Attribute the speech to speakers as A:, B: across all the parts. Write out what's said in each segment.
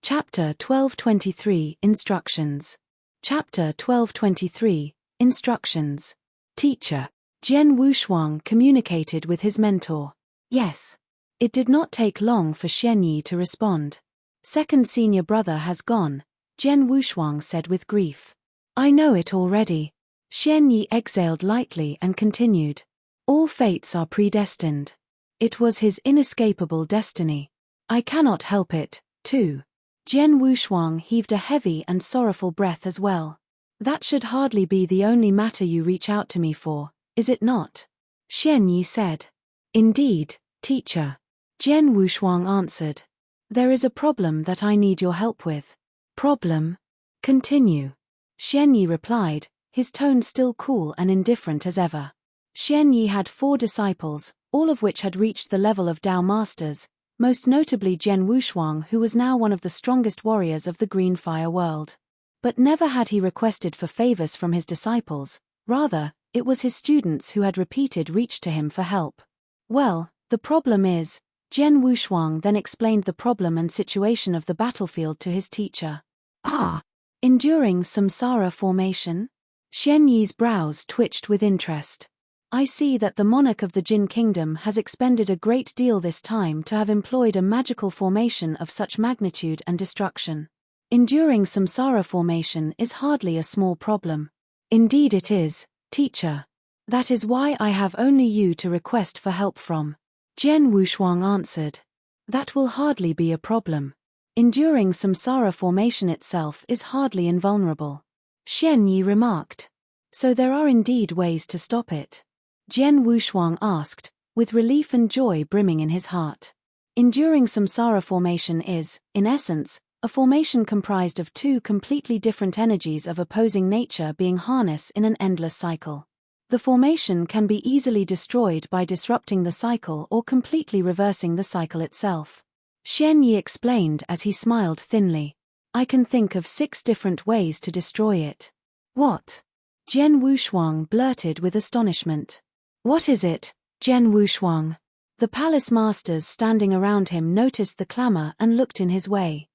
A: Chapter 1223 Instructions. Chapter 1223 Instructions. Teacher. Jian Wushuang communicated with his mentor. Yes. It did not take long for Xianyi to respond. Second senior brother has gone, Jian Wushuang said with grief. I know it already. Xianyi exhaled lightly and continued. All fates are predestined. It was his inescapable destiny. I cannot help it, too. Jian Wushuang heaved a heavy and sorrowful breath as well. That should hardly be the only matter you reach out to me for, is it not? Xianyi said. Indeed, teacher. Jian Wushuang answered. There is a problem that I need your help with. Problem? Continue. Xianyi replied, his tone still cool and indifferent as ever. Xianyi had 4 disciples, all of which had reached the level of Dao masters, most notably Jian Wushuang, who was now one of the strongest warriors of the Green Fire world. But never had he requested for favors from his disciples, rather, it was his students who had repeated reach to him for help. Well, the problem is, Jian Wushuang then explained the problem and situation of the battlefield to his teacher. Ah! Enduring samsara formation? Xianyi's brows twitched with interest. I see that the monarch of the Jin kingdom has expended a great deal this time to have employed a magical formation of such magnitude and destruction. Enduring samsara formation is hardly a small problem. Indeed it is, teacher. That is why I have only you to request for help from. Jian Wushuang answered. That will hardly be a problem. Enduring samsara formation itself is hardly invulnerable. Xianyi remarked. So there are indeed ways to stop it? Jian Wushuang asked, with relief and joy brimming in his heart. Enduring samsara formation is, in essence, a formation comprised of 2 completely different energies of opposing nature being harnessed in an endless cycle. The formation can be easily destroyed by disrupting the cycle or completely reversing the cycle itself. Xianyi explained as he smiled thinly. I can think of 6 different ways to destroy it. What? Jian Wushuang blurted with astonishment. What is it, Jian Wushuang? The palace masters standing around him noticed the clamor and looked in his way.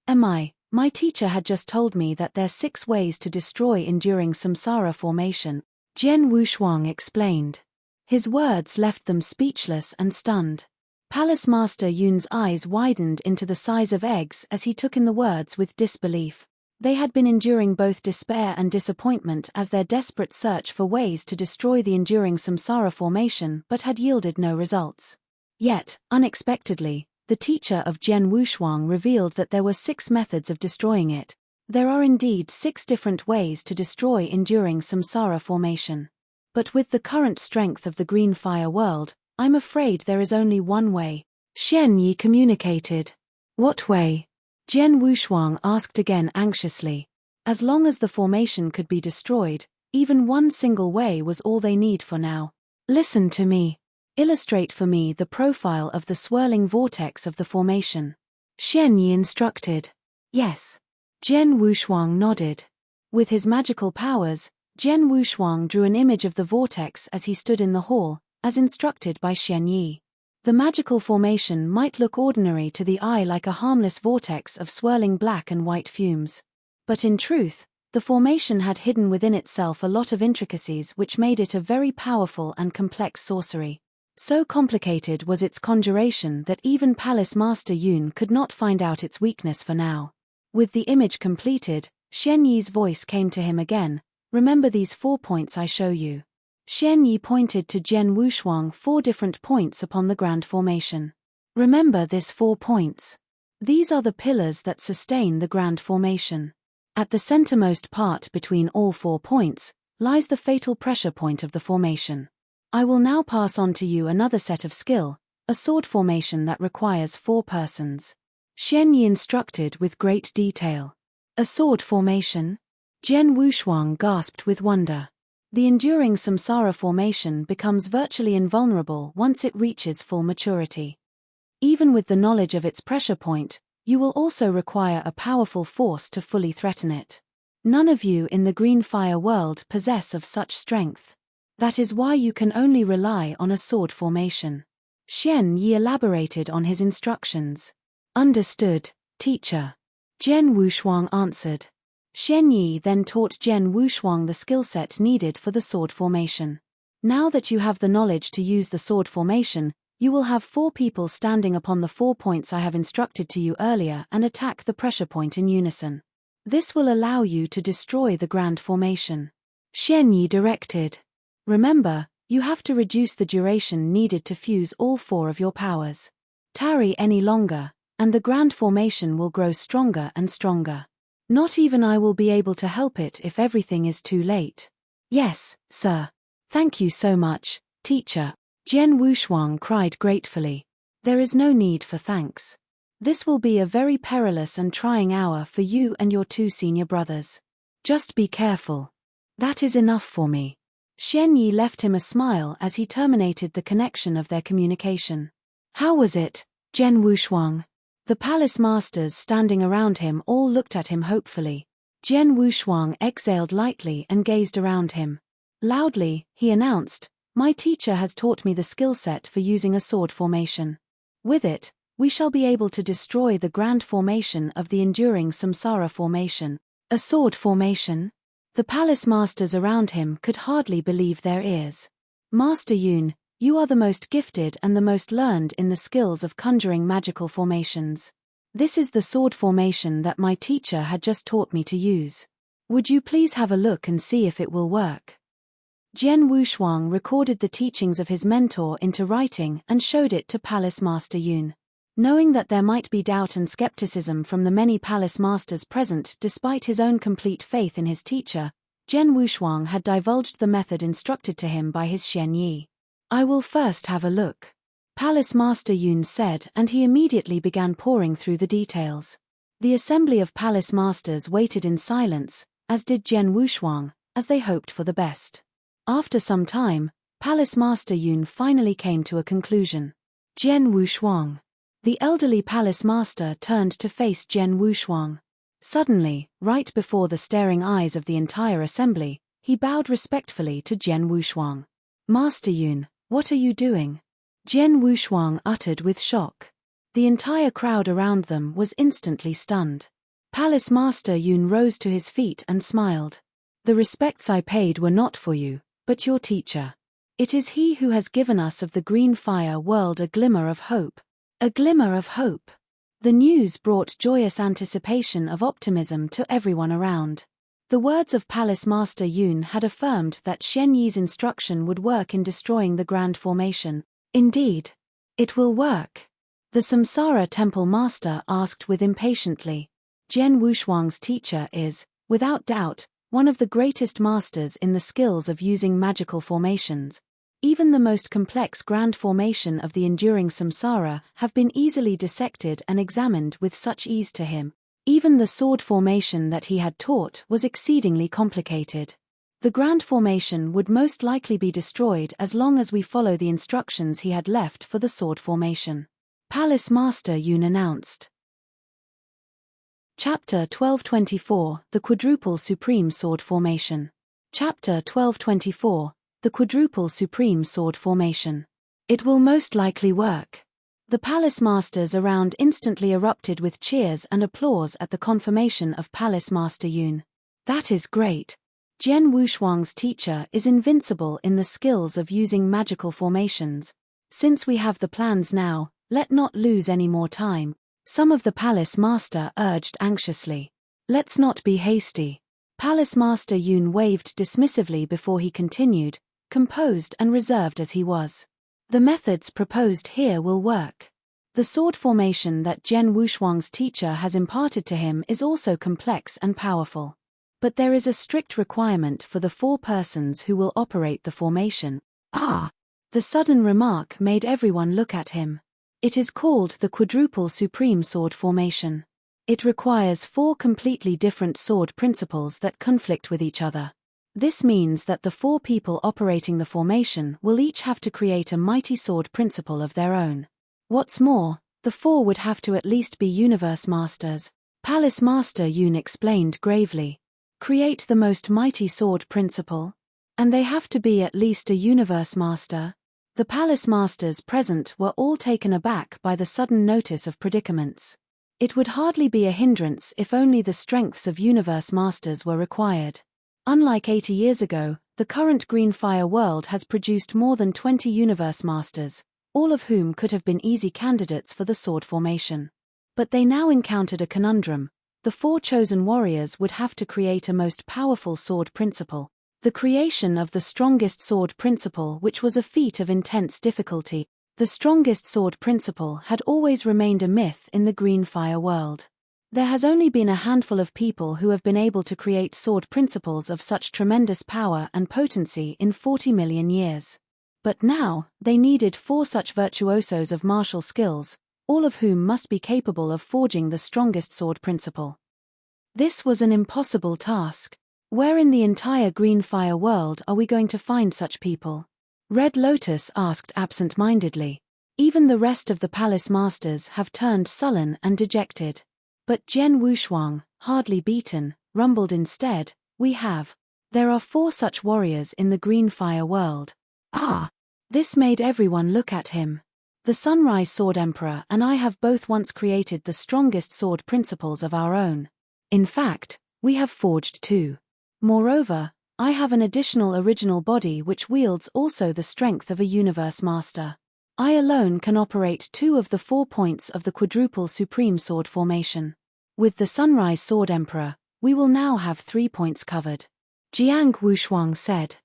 A: My teacher had just told me that there's 6 ways to destroy enduring samsara formation, Jian Wushuang explained. His words left them speechless and stunned. Palace Master Yun's eyes widened into the size of eggs as he took in the words with disbelief. They had been enduring both despair and disappointment as their desperate search for ways to destroy the enduring samsara formation but had yielded no results. Yet, unexpectedly, the teacher of Jian Wushuang revealed that there were 6 methods of destroying it. There are indeed 6 different ways to destroy enduring samsara formation. But with the current strength of the Green Fire world, I'm afraid there is only one way. Xianyi communicated. What way? Jian Wushuang asked again anxiously. As long as the formation could be destroyed, even one single way was all they need for now. Listen to me. Illustrate for me the profile of the swirling vortex of the formation. Xianyi instructed. Yes. Jian Wushuang nodded. With his magical powers, Jian Wushuang drew an image of the vortex as he stood in the hall, as instructed by Xianyi. The magical formation might look ordinary to the eye like a harmless vortex of swirling black and white fumes. But in truth, the formation had hidden within itself a lot of intricacies which made it a very powerful and complex sorcery. So complicated was its conjuration that even Palace Master Yun could not find out its weakness for now. With the image completed, Xianyi's voice came to him again. Remember these 4 points I show you. Xianyi pointed to Jian Wushuang 4 different points upon the grand formation. Remember this 4 points. These are the pillars that sustain the grand formation. At the centermost part between all 4 points, lies the fatal pressure point of the formation. I will now pass on to you another set of skill, a sword formation that requires 4 persons. Xianyi instructed with great detail. A sword formation? Jian Wushuang gasped with wonder. The enduring samsara formation becomes virtually invulnerable once it reaches full maturity. Even with the knowledge of its pressure point, you will also require a powerful force to fully threaten it. None of you in the Green Fire world possess of such strength. That is why you can only rely on a sword formation. Xianyi elaborated on his instructions. Understood, teacher. Jian Wushuang answered. Xian Yi then taught Jian Wushuang the skill set needed for the sword formation. Now that you have the knowledge to use the sword formation, you will have 4 people standing upon the 4 points I have instructed to you earlier and attack the pressure point in unison. This will allow you to destroy the grand formation. Xian Yi directed. Remember, you have to reduce the duration needed to fuse all 4 of your powers. Tarry any longer, and the grand formation will grow stronger and stronger. Not even I will be able to help it if everything is too late. Yes, sir. Thank you so much, teacher. Jian Wushuang cried gratefully. There is no need for thanks. This will be a very perilous and trying hour for you and your 2 senior brothers. Just be careful. That is enough for me. Xian Yi left him a smile as he terminated the connection of their communication. How was it, Jian Wushuang? The palace masters standing around him all looked at him hopefully. Jian Wushuang exhaled lightly and gazed around him. Loudly, he announced, "My teacher has taught me the skill set for using a sword formation. With it, we shall be able to destroy the grand formation of the enduring samsara formation." A sword formation? The palace masters around him could hardly believe their ears. Master Yun, you are the most gifted and the most learned in the skills of conjuring magical formations. This is the sword formation that my teacher had just taught me to use. Would you please have a look and see if it will work? Jian Wushuang recorded the teachings of his mentor into writing and showed it to Palace Master Yun. Knowing that there might be doubt and skepticism from the many palace masters present despite his own complete faith in his teacher, Jian Wushuang had divulged the method instructed to him by his Xian Yi. I will first have a look, Palace Master Yun said, and he immediately began poring through the details. The assembly of palace masters waited in silence, as did Jian Wushuang, as they hoped for the best. After some time, Palace Master Yun finally came to a conclusion. Jian Wushuang. The elderly palace master turned to face Jian Wushuang. Suddenly, right before the staring eyes of the entire assembly, he bowed respectfully to Jian Wushuang. Master Yun, what are you doing? Jian Wushuang uttered with shock. The entire crowd around them was instantly stunned. Palace Master Yun rose to his feet and smiled. The respects I paid were not for you, but your teacher. It is he who has given us of the green fire world a glimmer of hope. A glimmer of hope. The news brought joyous anticipation of optimism to everyone around. The words of Palace Master Yun had affirmed that Xian Yi's instruction would work in destroying the grand formation. Indeed. It will work. The Samsara Temple Master asked with impatiently. Jian Wushuang's teacher is, without doubt, one of the greatest masters in the skills of using magical formations. Even the most complex grand formation of the enduring samsara have been easily dissected and examined with such ease to him. Even the sword formation that he had taught was exceedingly complicated. The grand formation would most likely be destroyed as long as we follow the instructions he had left for the sword formation. Palace Master Yun announced. Chapter 1224, The Quadruple Supreme Sword Formation. Chapter 1224, The Quadruple Supreme Sword Formation. It will most likely work. The palace masters around instantly erupted with cheers and applause at the confirmation of Palace Master Yun. That is great. Jian Wushuang's teacher is invincible in the skills of using magical formations. Since we have the plans now, let not lose any more time. Some of the palace master urged anxiously. Let's not be hasty. Palace Master Yun waved dismissively before he continued, composed and reserved as he was. The methods proposed here will work. The sword formation that Jian Wushuang's teacher has imparted to him is also complex and powerful. But there is a strict requirement for the 4 persons who will operate the formation. Ah! The sudden remark made everyone look at him. It is called the Quadruple Supreme Sword Formation. It requires 4 completely different sword principles that conflict with each other. This means that the 4 people operating the formation will each have to create a mighty sword principle of their own. What's more, the 4 would have to at least be universe masters. Palace Master Yun explained gravely. Create the most mighty sword principle? And they have to be at least a universe master? The palace masters present were all taken aback by the sudden notice of predicaments. It would hardly be a hindrance if only the strengths of universe masters were required. Unlike 80 years ago, the current green fire world has produced more than 20 universe masters, all of whom could have been easy candidates for the sword formation. But they now encountered a conundrum. The 4 chosen warriors would have to create a most powerful sword principle. The creation of the strongest sword principle, which was a feat of intense difficulty. The strongest sword principle had always remained a myth in the green fire world. There has only been a handful of people who have been able to create sword principles of such tremendous power and potency in 40 million years. But now, they needed 4 such virtuosos of martial skills, all of whom must be capable of forging the strongest sword principle. This was an impossible task. Where in the entire green fire world are we going to find such people? Red Lotus asked absent-mindedly. Even the rest of the palace masters have turned sullen and dejected. But Jian Wushuang, hardly beaten, rumbled instead, "We have. There are 4 such warriors in the green fire world." Ah! This made everyone look at him. The Sunrise Sword Emperor and I have both once created the strongest sword principles of our own. In fact, we have forged 2. Moreover, I have an additional original body which wields also the strength of a universe master. I alone can operate 2 of the 4 points of the quadruple supreme sword formation. With the Sunrise Sword Emperor, we will now have 3 points covered. Jiang Wushuang said.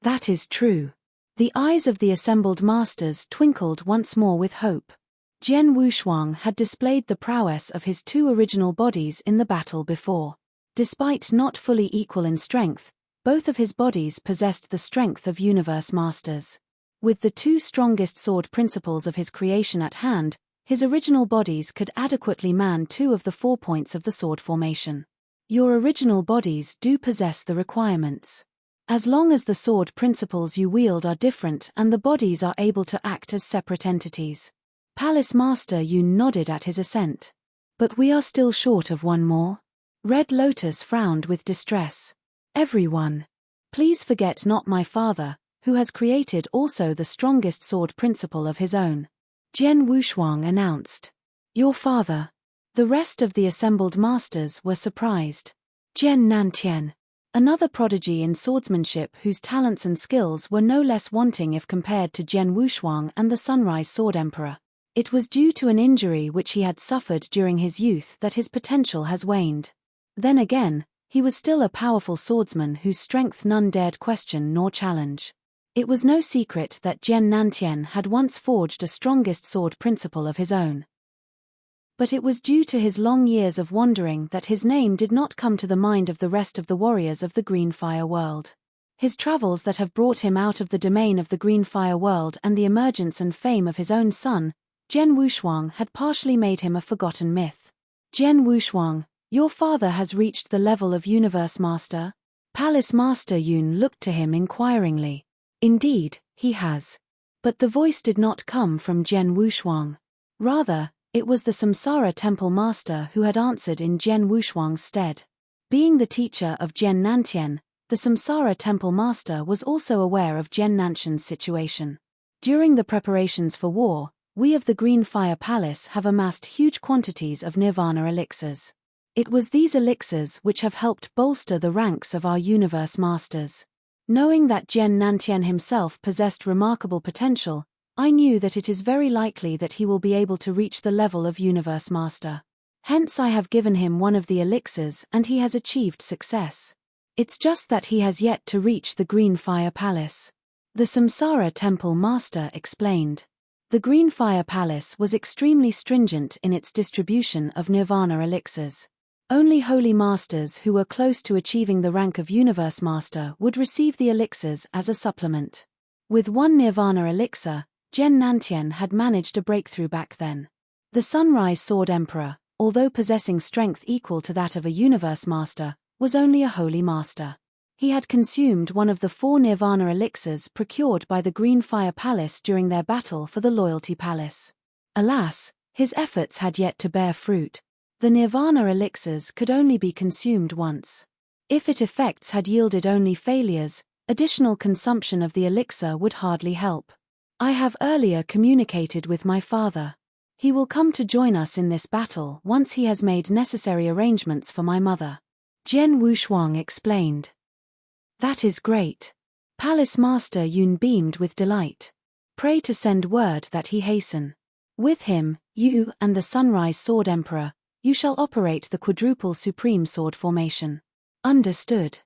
A: That is true. The eyes of the assembled masters twinkled once more with hope. Jian Wushuang had displayed the prowess of his 2 original bodies in the battle before. Despite not fully equal in strength, both of his bodies possessed the strength of universe masters. With the 2 strongest sword principles of his creation at hand, his original bodies could adequately man 2 of the 4 points of the sword formation. Your original bodies do possess the requirements. As long as the sword principles you wield are different and the bodies are able to act as separate entities. Palace Master Yun nodded at his assent. But we are still short of 1 more. Red Lotus frowned with distress. Everyone. Please forget not my father, who has created also the strongest sword principle of his own. Jian Wushuang announced. Your father. The rest of the assembled masters were surprised. Jian Nantian. Another prodigy in swordsmanship whose talents and skills were no less wanting if compared to Jian Wushuang and the Sunrise Sword Emperor. It was due to an injury which he had suffered during his youth that his potential has waned. Then again, he was still a powerful swordsman whose strength none dared question nor challenge. It was no secret that Jian Nantian had once forged a strongest sword principle of his own. But it was due to his long years of wandering that his name did not come to the mind of the rest of the warriors of the green fire world. His travels that have brought him out of the domain of the green fire world and the emergence and fame of his own son, Jian Wushuang, had partially made him a forgotten myth. Jian Wushuang, your father has reached the level of universe master? Palace Master Yun looked to him inquiringly. Indeed, he has. But the voice did not come from Jian Wushuang. Rather, it was the Samsara Temple Master who had answered in Jian Wushuang's stead. Being the teacher of Jian Nantian, the Samsara Temple Master was also aware of Jian Nantian's situation. During the preparations for war, we of the Green Fire Palace have amassed huge quantities of nirvana elixirs. It was these elixirs which have helped bolster the ranks of our universe masters. Knowing that Jian Nantian himself possessed remarkable potential, I knew that it is very likely that he will be able to reach the level of universe master. Hence I have given him one of the elixirs and he has achieved success. It's just that he has yet to reach the Green Fire Palace. The Samsara Temple Master explained. The Green Fire Palace was extremely stringent in its distribution of nirvana elixirs. Only holy masters who were close to achieving the rank of universe master would receive the elixirs as a supplement. With 1 nirvana elixir, Jian Nantian had managed a breakthrough back then. The Sunrise Sword Emperor, although possessing strength equal to that of a universe master, was only a holy master. He had consumed one of the 4 nirvana elixirs procured by the Green Fire Palace during their battle for the Loyalty Palace. Alas, his efforts had yet to bear fruit. The nirvana elixirs could only be consumed once. If its effects had yielded only failures, additional consumption of the elixir would hardly help. I have earlier communicated with my father. He will come to join us in this battle once he has made necessary arrangements for my mother. Jian Wushuang explained. That is great. Palace Master Yun beamed with delight. Pray to send word that he hasten. With him, you and the Sunrise Sword Emperor, you shall operate the quadruple supreme sword formation. Understood.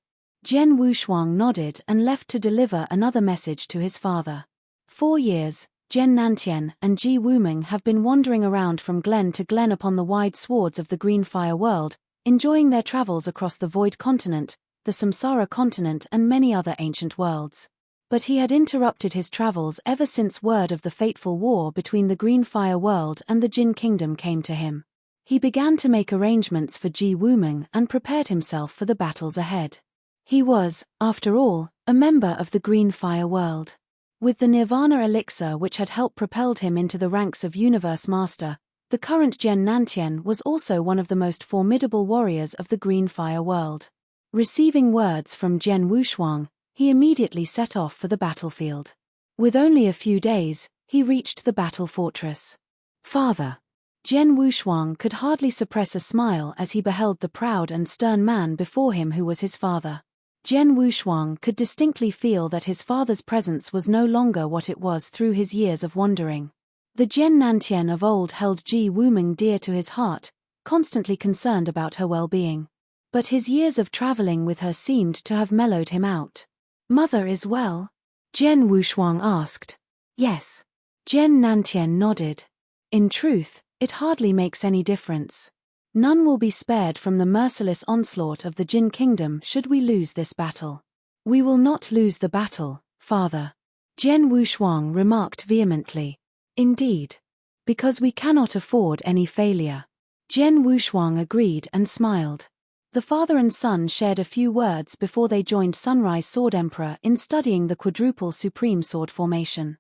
A: Jian Wushuang nodded and left to deliver another message to his father. 4 years, Jian Nantian and Ji Wuming have been wandering around from glen to glen upon the wide swards of the Green Fire world, enjoying their travels across the Void Continent, the Samsara Continent and many other ancient worlds. But he had interrupted his travels ever since word of the fateful war between the Green Fire world and the Jin Kingdom came to him. He began to make arrangements for Ji Wuming and prepared himself for the battles ahead. He was, after all, a member of the Green Fire world. With the Nirvana elixir which had helped propelled him into the ranks of Universe Master, the current Jian Nantian was also one of the most formidable warriors of the Green Fire world. Receiving words from Jian Wushuang, he immediately set off for the battlefield. With only a few days, he reached the battle fortress. Father. Jian Wushuang could hardly suppress a smile as he beheld the proud and stern man before him who was his father. Jian Wushuang could distinctly feel that his father's presence was no longer what it was through his years of wandering. The Jian Nantian of old held Ji Wuming dear to his heart, constantly concerned about her well-being. But his years of traveling with her seemed to have mellowed him out. Mother is well? Jian Wushuang asked. Yes. Jian Nantian nodded. In truth, it hardly makes any difference. None will be spared from the merciless onslaught of the Jin Kingdom should we lose this battle. We will not lose the battle, father. Jian Wushuang remarked vehemently. Indeed. Because we cannot afford any failure. Jian Wushuang agreed and smiled. The father and son shared a few words before they joined Sunrise Sword Emperor in studying the quadruple supreme sword formation.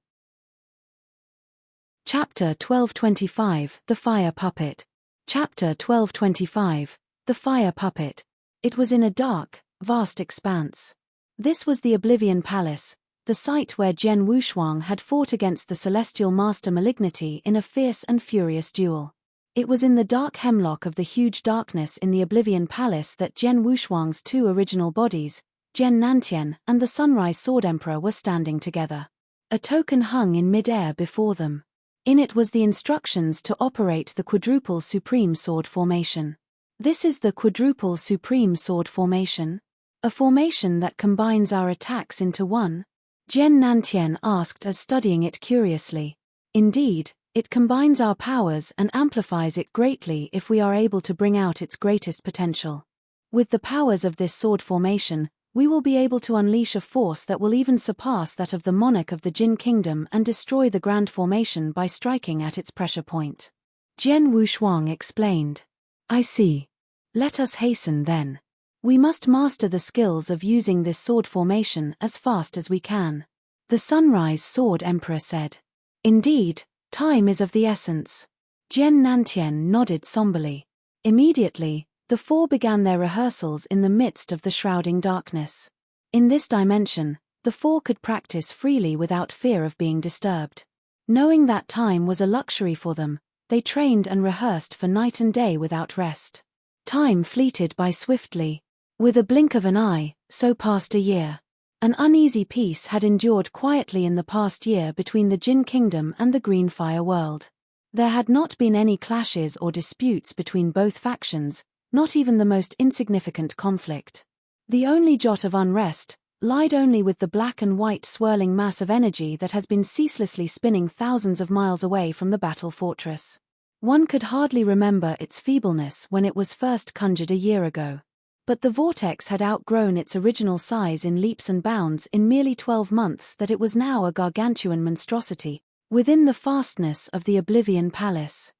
A: Chapter 1225, The Fire Puppet. Chapter 1225, The Fire Puppet. It was in a dark, vast expanse. This was the Oblivion Palace, the site where Jian Wushuang had fought against the Celestial Master Malignity in a fierce and furious duel. It was in the dark hemlock of the huge darkness in the Oblivion Palace that Jian Wushuang's 2 original bodies, Jian Nantian and the Sunrise Sword Emperor, were standing together. A token hung in mid-air before them. In it was the instructions to operate the quadruple supreme sword formation. This is the quadruple supreme sword formation? A formation that combines our attacks into one? Jian Nantian asked as studying it curiously. Indeed, it combines our powers and amplifies it greatly if we are able to bring out its greatest potential. With the powers of this sword formation, we will be able to unleash a force that will even surpass that of the monarch of the Jin Kingdom and destroy the Grand Formation by striking at its pressure point. Jian Wushuang explained. I see. Let us hasten then. We must master the skills of using this sword formation as fast as we can. The Sunrise Sword Emperor said. Indeed. Time is of the essence. Jian Nantian nodded somberly. Immediately, the 4 began their rehearsals in the midst of the shrouding darkness. In this dimension, the 4 could practice freely without fear of being disturbed. Knowing that time was a luxury for them, they trained and rehearsed for night and day without rest. Time fleeted by swiftly. With a blink of an eye, so passed a year. An uneasy peace had endured quietly in the past year between the Jin Kingdom and the Green Fire world. There had not been any clashes or disputes between both factions, not even the most insignificant conflict. The only jot of unrest lied only with the black and white swirling mass of energy that has been ceaselessly spinning thousands of miles away from the battle fortress. One could hardly remember its feebleness when it was first conjured a year ago. But the vortex had outgrown its original size in leaps and bounds in merely 12 months that it was now a gargantuan monstrosity, within the fastness of the Oblivion Palace.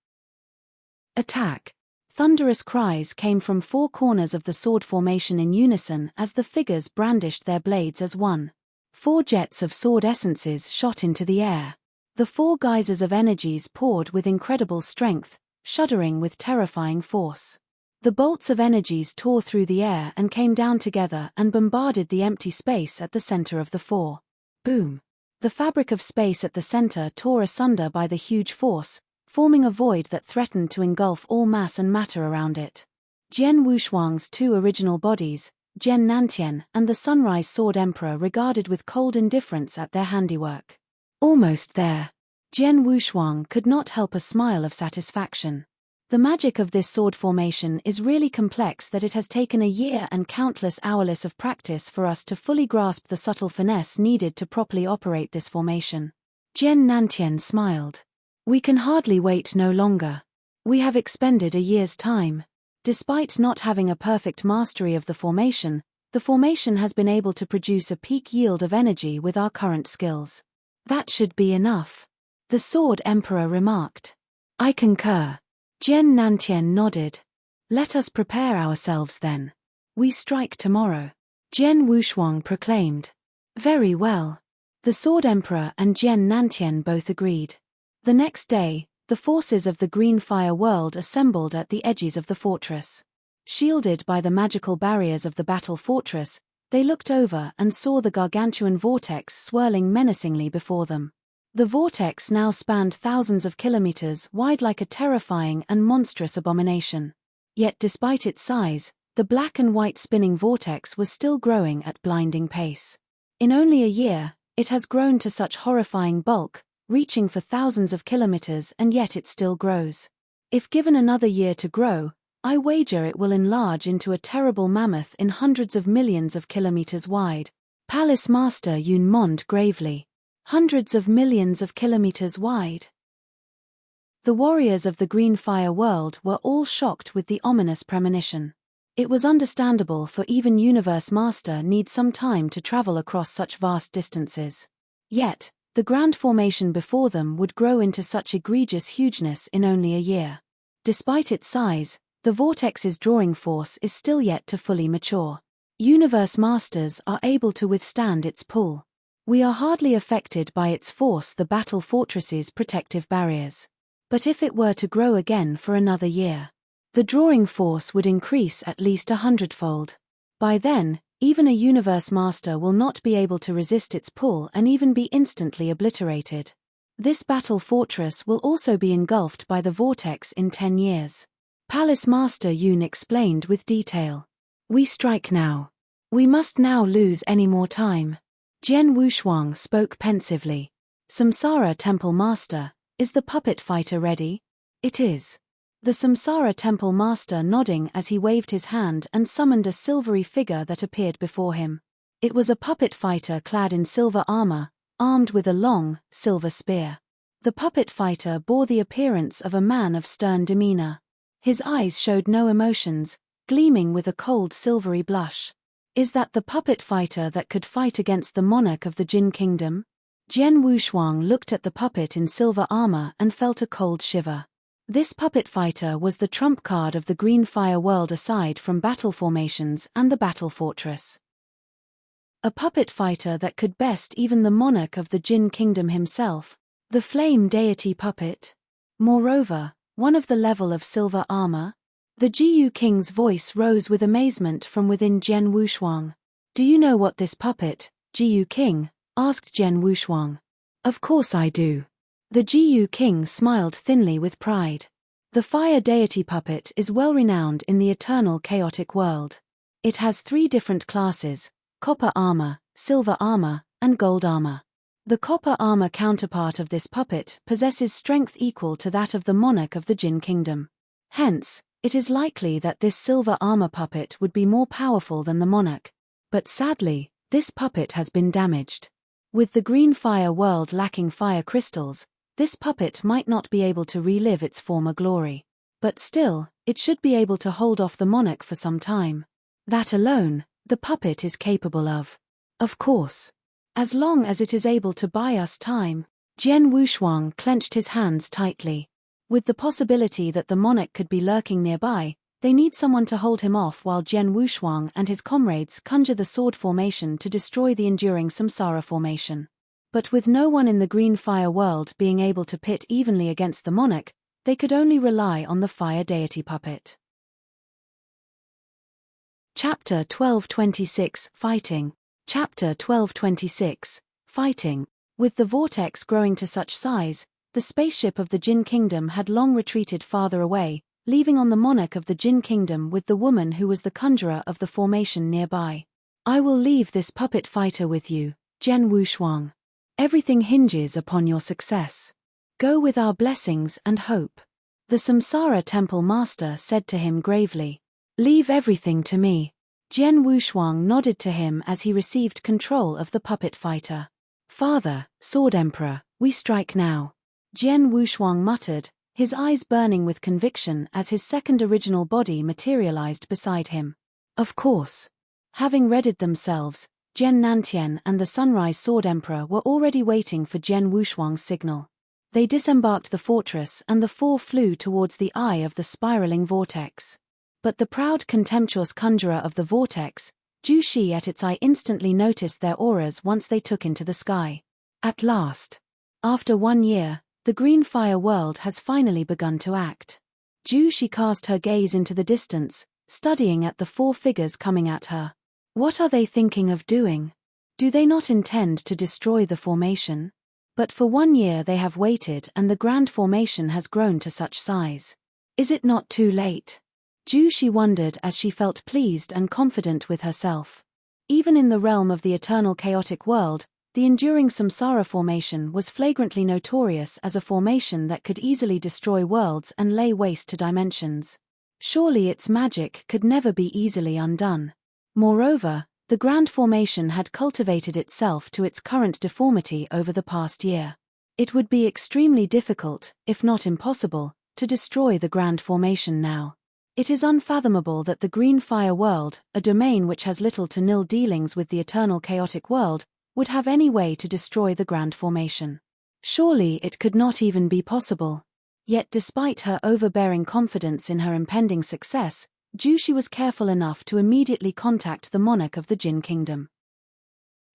A: Attack! Thunderous cries came from 4 corners of the sword formation in unison as the figures brandished their blades as one. 4 jets of sword essences shot into the air. The 4 geysers of energies poured with incredible strength, shuddering with terrifying force. The bolts of energies tore through the air and came down together and bombarded the empty space at the center of the 4. Boom! The fabric of space at the center tore asunder by the huge force, forming a void that threatened to engulf all mass and matter around it. Jian Wushuang's two original bodies, Jian Nantian and the Sunrise Sword Emperor, regarded with cold indifference at their handiwork. Almost there. Jian Wushuang could not help a smile of satisfaction. The magic of this sword formation is really complex that it has taken a year and countless hours of practice for us to fully grasp the subtle finesse needed to properly operate this formation. Jian Nantian smiled. We can hardly wait no longer. We have expended a year's time. Despite not having a perfect mastery of the formation has been able to produce a peak yield of energy with our current skills. That should be enough. The Sword Emperor remarked. I concur. Jian Nantian nodded. Let us prepare ourselves then. We strike tomorrow. Jian Wushuang proclaimed. Very well. The Sword Emperor and Jian Nantian both agreed. The next day, the forces of the Green Fire World assembled at the edges of the fortress. Shielded by the magical barriers of the battle fortress, they looked over and saw the gargantuan vortex swirling menacingly before them. The vortex now spanned thousands of kilometers wide like a terrifying and monstrous abomination. Yet despite its size, the black and white spinning vortex was still growing at blinding pace. In only a year, it has grown to such horrifying bulk, reaching for thousands of kilometers, and yet it still grows. If given another year to grow, I wager it will enlarge into a terrible mammoth in hundreds of millions of kilometers wide. Palace Master Yun moaned gravely. Hundreds of millions of kilometers wide. The warriors of the Green Fire World were all shocked with the ominous premonition. It was understandable, for even Universe Master needs some time to travel across such vast distances. Yet, the grand formation before them would grow into such egregious hugeness in only a year. Despite its size, the vortex's drawing force is still yet to fully mature. Universe Masters are able to withstand its pull. We are hardly affected by its force, the battle fortress's protective barriers. But if it were to grow again for another year, the drawing force would increase at least 100-fold. By then, even a Universe Master will not be able to resist its pull and even be instantly obliterated. This battle fortress will also be engulfed by the vortex in 10 years. Palace Master Yun explained with detail. We strike now. We must now lose any more time. Jian Wushuang spoke pensively. Samsara Temple Master, is the puppet fighter ready? It is. The Samsara Temple Master nodding as he waved his hand and summoned a silvery figure that appeared before him. It was a puppet fighter clad in silver armor, armed with a long, silver spear. The puppet fighter bore the appearance of a man of stern demeanor. His eyes showed no emotions, gleaming with a cold silvery blush. Is that the puppet fighter that could fight against the monarch of the Jin Kingdom? Jian Wushuang looked at the puppet in silver armor and felt a cold shiver. This puppet fighter was the trump card of the Green Fire World aside from battle formations and the battle fortress. A puppet fighter that could best even the monarch of the Jin Kingdom himself, the flame deity puppet. Moreover, one of the level of silver armor. The Jiyu King's voice rose with amazement from within Jian Wushuang. Do you know what this puppet, Jiyu King? Asked Jian Wushuang. Of course I do. The Jiyu King smiled thinly with pride. The fire deity puppet is well renowned in the eternal chaotic world. It has 3 different classes: copper armor, silver armor, and gold armor. The copper armor counterpart of this puppet possesses strength equal to that of the monarch of the Jin Kingdom. Hence, it is likely that this silver armor puppet would be more powerful than the monarch. But sadly, this puppet has been damaged. With the Green Fire World lacking fire crystals, this puppet might not be able to relive its former glory. But still, it should be able to hold off the monarch for some time. That alone, the puppet is capable of. Of course. As long as it is able to buy us time. Jian Wushuang clenched his hands tightly. With the possibility that the monarch could be lurking nearby, they need someone to hold him off while Jian Wushuang and his comrades conjure the sword formation to destroy the enduring Samsara formation. But with no one in the Green Fire World being able to pit evenly against the monarch, they could only rely on the fire deity puppet. Chapter 1226 Fighting. Chapter 1226 Fighting. With the vortex growing to such size, The spaceship of the Jin Kingdom had long retreated farther away, leaving on the monarch of the Jin Kingdom with the woman who was the conjurer of the formation nearby. I will leave this puppet fighter with you, Jian Wushuang. Everything hinges upon your success. Go with our blessings and hope. The Samsara Temple Master said to him gravely. Leave everything to me. Jian Wushuang nodded to him as he received control of the puppet fighter. Father, Sword Emperor, we strike now. Jian Wushuang muttered, his eyes burning with conviction as his second original body materialized beside him. Of course. Having readied themselves, Jian Nantian and the Sunrise Sword Emperor were already waiting for Jian Wushuang's signal. They disembarked the fortress and the four flew towards the eye of the spiraling vortex. But the proud contemptuous conjurer of the vortex, Zhu Shi at its eye instantly noticed their auras once they took into the sky. At last. After 1 year, the green fire world has finally begun to act. Zhu Shi cast her gaze into the distance, studying at the four figures coming at her. What are they thinking of doing? Do they not intend to destroy the formation? But for 1 year they have waited and the grand formation has grown to such size. Is it not too late? Zhu Shi wondered as she felt pleased and confident with herself. Even in the realm of the eternal chaotic world, the enduring samsara formation was flagrantly notorious as a formation that could easily destroy worlds and lay waste to dimensions. Surely its magic could never be easily undone. Moreover, the grand formation had cultivated itself to its current deformity over the past year. It would be extremely difficult, if not impossible, to destroy the grand formation now. It is unfathomable that the green fire world, a domain which has little to nil dealings with the eternal chaotic world, would have any way to destroy the grand formation. Surely it could not even be possible. Yet despite her overbearing confidence in her impending success, Zhu Shi was careful enough to immediately contact the monarch of the Jin Kingdom.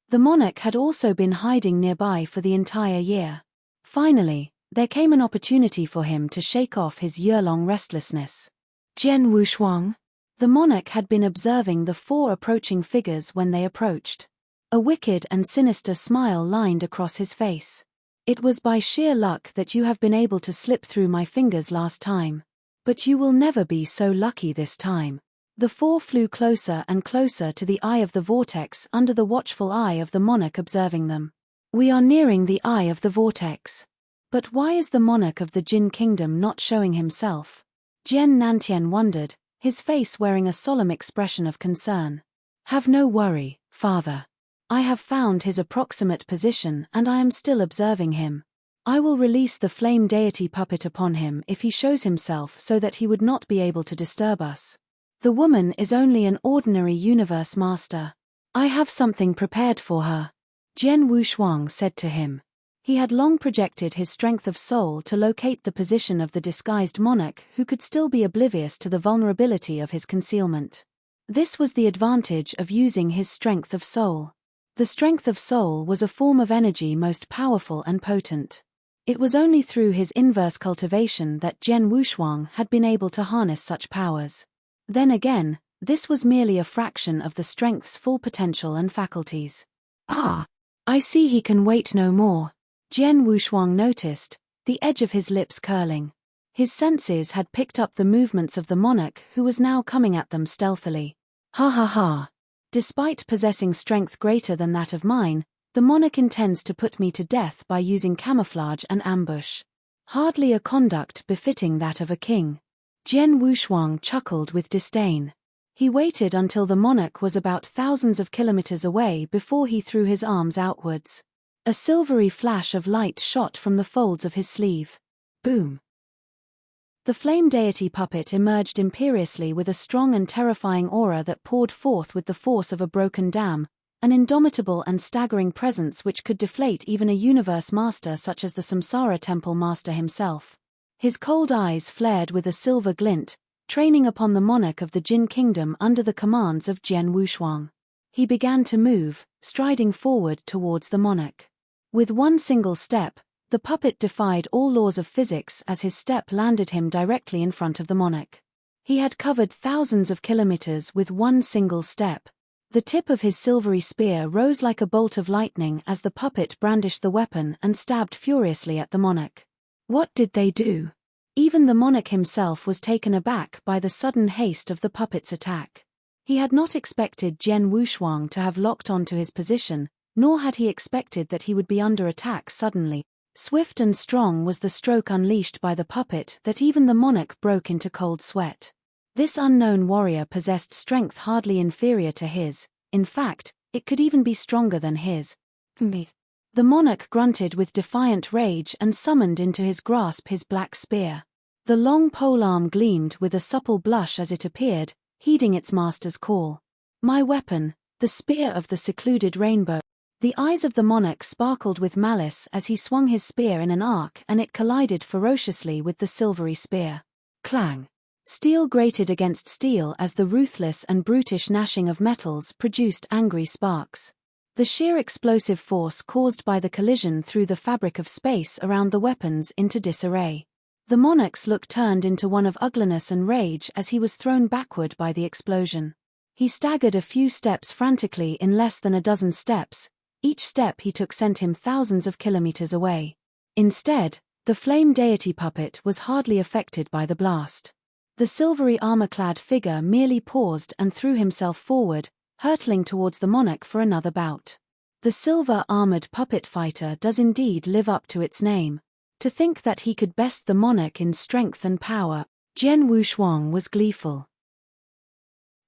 A: The monarch had also been hiding nearby for the entire year. Finally, there came an opportunity for him to shake off his year-long restlessness. Jian Wushuang. The monarch had been observing the four approaching figures when they approached. A wicked and sinister smile lined across his face. It was by sheer luck that you have been able to slip through my fingers last time. But you will never be so lucky this time. The four flew closer and closer to the eye of the vortex under the watchful eye of the monarch observing them. We are nearing the eye of the vortex. But why is the monarch of the Jin Kingdom not showing himself? Jian Nantian wondered, his face wearing a solemn expression of concern. Have no worry, father. I have found his approximate position and I am still observing him. I will release the flame deity puppet upon him if he shows himself so that he would not be able to disturb us. The woman is only an ordinary universe master. I have something prepared for her. Jian Wushuang said to him. He had long projected his strength of soul to locate the position of the disguised monarch who could still be oblivious to the vulnerability of his concealment. This was the advantage of using his strength of soul. The strength of soul was a form of energy most powerful and potent. It was only through his inverse cultivation that Jian Wushuang had been able to harness such powers. Then again, this was merely a fraction of the strength's full potential and faculties. Ah! I see he can wait no more. Jian Wushuang noticed, the edge of his lips curling. His senses had picked up the movements of the monarch who was now coming at them stealthily. Ha ha ha! Despite possessing strength greater than that of mine, the monarch intends to put me to death by using camouflage and ambush. Hardly a conduct befitting that of a king. Jian Wushuang chuckled with disdain. He waited until the monarch was about thousands of kilometers away before he threw his arms outwards. A silvery flash of light shot from the folds of his sleeve. Boom! The flame deity puppet emerged imperiously with a strong and terrifying aura that poured forth with the force of a broken dam, an indomitable and staggering presence which could deflate even a universe master such as the Samsara Temple Master himself. His cold eyes flared with a silver glint, training upon the monarch of the Jin Kingdom under the commands of Jian Wushuang. He began to move, striding forward towards the monarch. With one single step, the puppet defied all laws of physics as his step landed him directly in front of the monarch. He had covered thousands of kilometers with one single step. The tip of his silvery spear rose like a bolt of lightning as the puppet brandished the weapon and stabbed furiously at the monarch. What did they do? Even the monarch himself was taken aback by the sudden haste of the puppet's attack. He had not expected Jian Wushuang to have locked onto his position, nor had he expected that he would be under attack suddenly. Swift and strong was the stroke unleashed by the puppet that even the monarch broke into cold sweat. This unknown warrior possessed strength hardly inferior to his. In fact, it could even be stronger than his. The monarch grunted with defiant rage and summoned into his grasp his black spear. The long polearm gleamed with a supple blush as it appeared, heeding its master's call. My weapon, the spear of the secluded rainbow. The eyes of the monarch sparkled with malice as he swung his spear in an arc and it collided ferociously with the silvery spear. Clang! Steel grated against steel as the ruthless and brutish gnashing of metals produced angry sparks. The sheer explosive force caused by the collision threw the fabric of space around the weapons into disarray. The monarch's look turned into one of ugliness and rage as he was thrown backward by the explosion. He staggered a few steps frantically in less than a dozen steps. Each step he took sent him thousands of kilometers away. Instead, the flame deity puppet was hardly affected by the blast. The silvery armor-clad figure merely paused and threw himself forward, hurtling towards the monarch for another bout. The silver-armored puppet fighter does indeed live up to its name. To think that he could best the monarch in strength and power, Jian Wushuang was gleeful.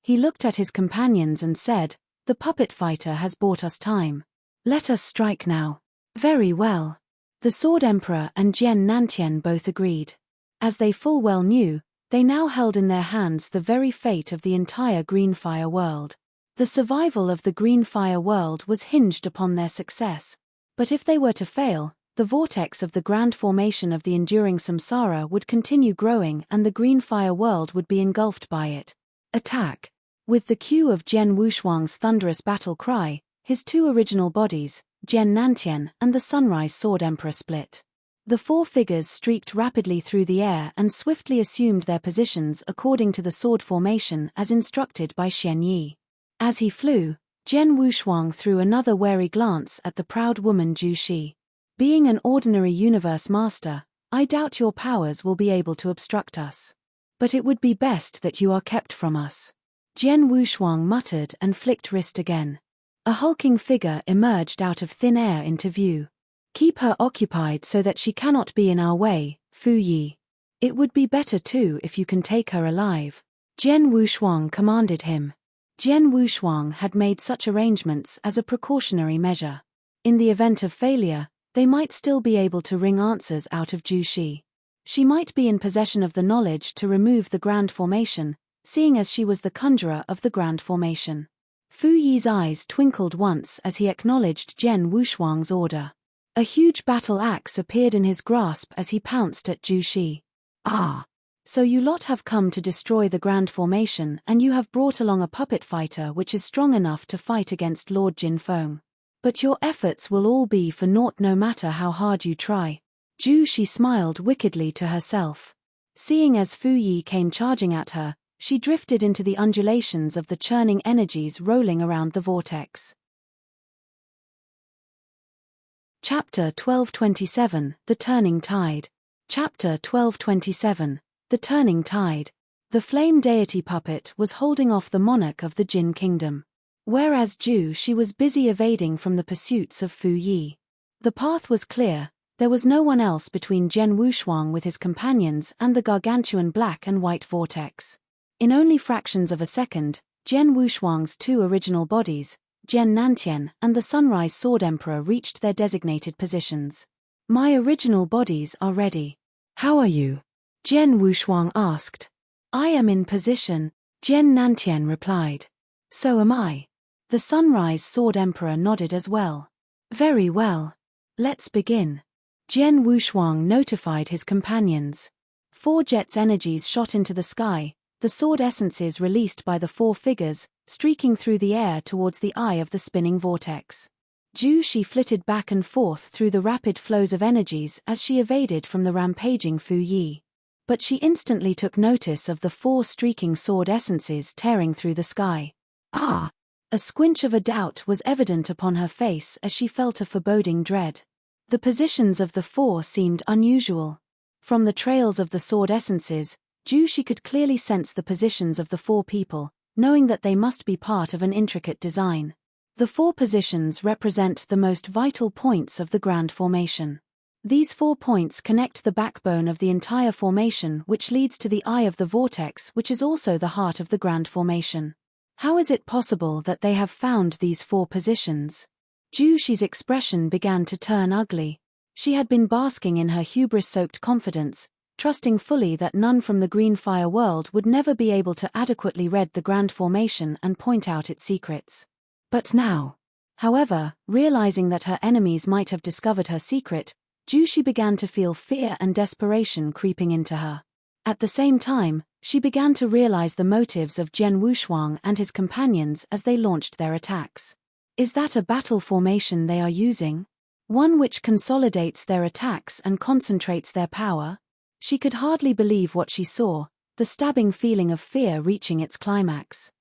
A: He looked at his companions and said, "The puppet fighter has bought us time. Let us strike now." Very well. The Sword Emperor and Jian Nantian both agreed. As they full well knew, they now held in their hands the very fate of the entire Green Fire world. The survival of the Green Fire world was hinged upon their success. But if they were to fail, the vortex of the grand formation of the enduring samsara would continue growing and the Green Fire world would be engulfed by it. Attack! With the cue of Jian Wushuang's thunderous battle cry, his two original bodies, Jian Nantian and the Sunrise Sword Emperor split. The four figures streaked rapidly through the air and swiftly assumed their positions according to the sword formation as instructed by Xian Yi. As he flew, Jian Wushuang threw another wary glance at the proud woman Zhu Shi. Being an ordinary universe master, I doubt your powers will be able to obstruct us. But it would be best that you are kept from us. Jian Wushuang muttered and flicked wrist again. A hulking figure emerged out of thin air into view. Keep her occupied so that she cannot be in our way, Fu Yi. It would be better too if you can take her alive. Jian Wushuang commanded him. Jian Wushuang had made such arrangements as a precautionary measure. In the event of failure, they might still be able to wring answers out of Zhu Shi. She might be in possession of the knowledge to remove the grand formation, seeing as she was the conjurer of the grand formation. Fu Yi's eyes twinkled once as he acknowledged Jian Wushuang's order. A huge battle axe appeared in his grasp as he pounced at Zhu Shi. Ah! So you lot have come to destroy the grand formation and you have brought along a puppet fighter which is strong enough to fight against Lord Jin Feng. But your efforts will all be for naught no matter how hard you try. Zhu Shi smiled wickedly to herself. Seeing as Fu Yi came charging at her, she drifted into the undulations of the churning energies rolling around the vortex. Chapter 1227, The Turning Tide. Chapter 1227, The Turning Tide. The flame deity puppet was holding off the monarch of the Jin Kingdom. Whereas Zhu Shi was busy evading from the pursuits of Fu Yi. The path was clear, there was no one else between Jian Wushuang with his companions and the gargantuan black and white vortex. In only fractions of a second, Jian Wushuang's two original bodies, Jian Nantian and the Sunrise Sword Emperor reached their designated positions. My original bodies are ready. How are you? Jian Wushuang asked. I am in position, Jian Nantian replied. So am I. The Sunrise Sword Emperor nodded as well. Very well. Let's begin. Jian Wushuang notified his companions. 4 jets' energies shot into the sky, the sword essences released by the 4 figures, streaking through the air towards the eye of the spinning vortex. Zhu Shi flitted back and forth through the rapid flows of energies as she evaded from the rampaging Fu Yi. But she instantly took notice of the 4 streaking sword essences tearing through the sky. Ah! A squinch of a doubt was evident upon her face as she felt a foreboding dread. The positions of the 4 seemed unusual. From the trails of the sword essences, Jushi could clearly sense the positions of the 4 people, knowing that they must be part of an intricate design. The 4 positions represent the most vital points of the grand formation. These 4 points connect the backbone of the entire formation, which leads to the eye of the vortex, which is also the heart of the grand formation. How is it possible that they have found these 4 positions? Jushi's expression began to turn ugly. She had been basking in her hubris-soaked confidence, trusting fully that none from the green fire world would never be able to adequately read the grand formation and point out its secrets. But now, however, realizing that her enemies might have discovered her secret, Jushi began to feel fear and desperation creeping into her. At the same time, she began to realize the motives of Jian Wushuang and his companions as they launched their attacks. Is that a battle formation they are using? One which consolidates their attacks and concentrates their power? She could hardly believe what she saw, the stabbing feeling of fear reaching its climax.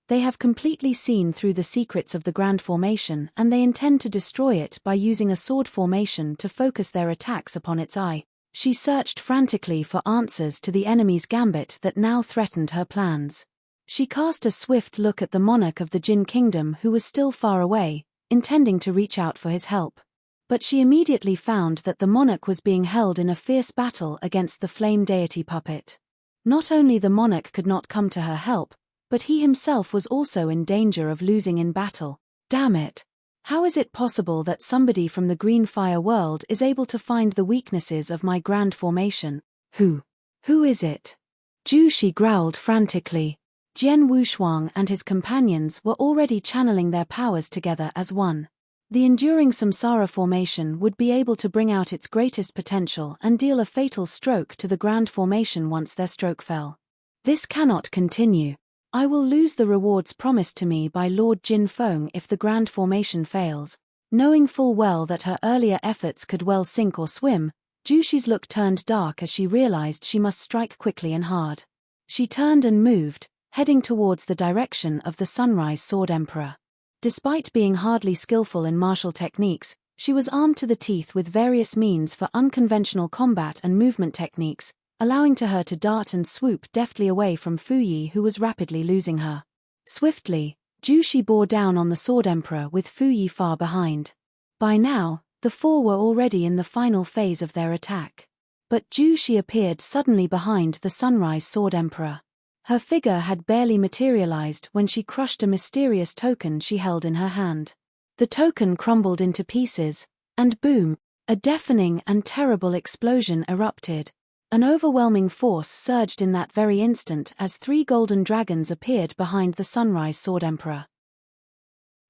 A: They have completely seen through the secrets of the grand formation, and they intend to destroy it by using a sword formation to focus their attacks upon its eye. She searched frantically for answers to the enemy's gambit that now threatened her plans. She cast a swift look at the monarch of the Jin kingdom, who was still far away, intending to reach out for his help. But she immediately found that the monarch was being held in a fierce battle against the flame deity puppet. Not only the monarch could not come to her help, but he himself was also in danger of losing in battle. Damn it! How is it possible that somebody from the green fire world is able to find the weaknesses of my grand formation? Who is it? Jushi growled frantically. Jian Wushuang and his companions were already channeling their powers together as one. The enduring samsara formation would be able to bring out its greatest potential and deal a fatal stroke to the grand formation once their stroke fell. This cannot continue. I will lose the rewards promised to me by Lord Jin Feng if the grand formation fails. Knowing full well that her earlier efforts could well sink or swim, Jushi's look turned dark as she realized she must strike quickly and hard. She turned and moved, heading towards the direction of the Sunrise Sword Emperor. Despite being hardly skillful in martial techniques, she was armed to the teeth with various means for unconventional combat and movement techniques, allowing her to dart and swoop deftly away from Fuyi, who was rapidly losing her. Swiftly, Jushi bore down on the Sword Emperor with Fuyi far behind. By now, the 4 were already in the final phase of their attack. But Jushi appeared suddenly behind the Sunrise Sword Emperor. Her figure had barely materialized when she crushed a mysterious token she held in her hand. The token crumbled into pieces, and boom, a deafening and terrible explosion erupted. An overwhelming force surged in that very instant as 3 golden dragons appeared behind the Sunrise Sword Emperor.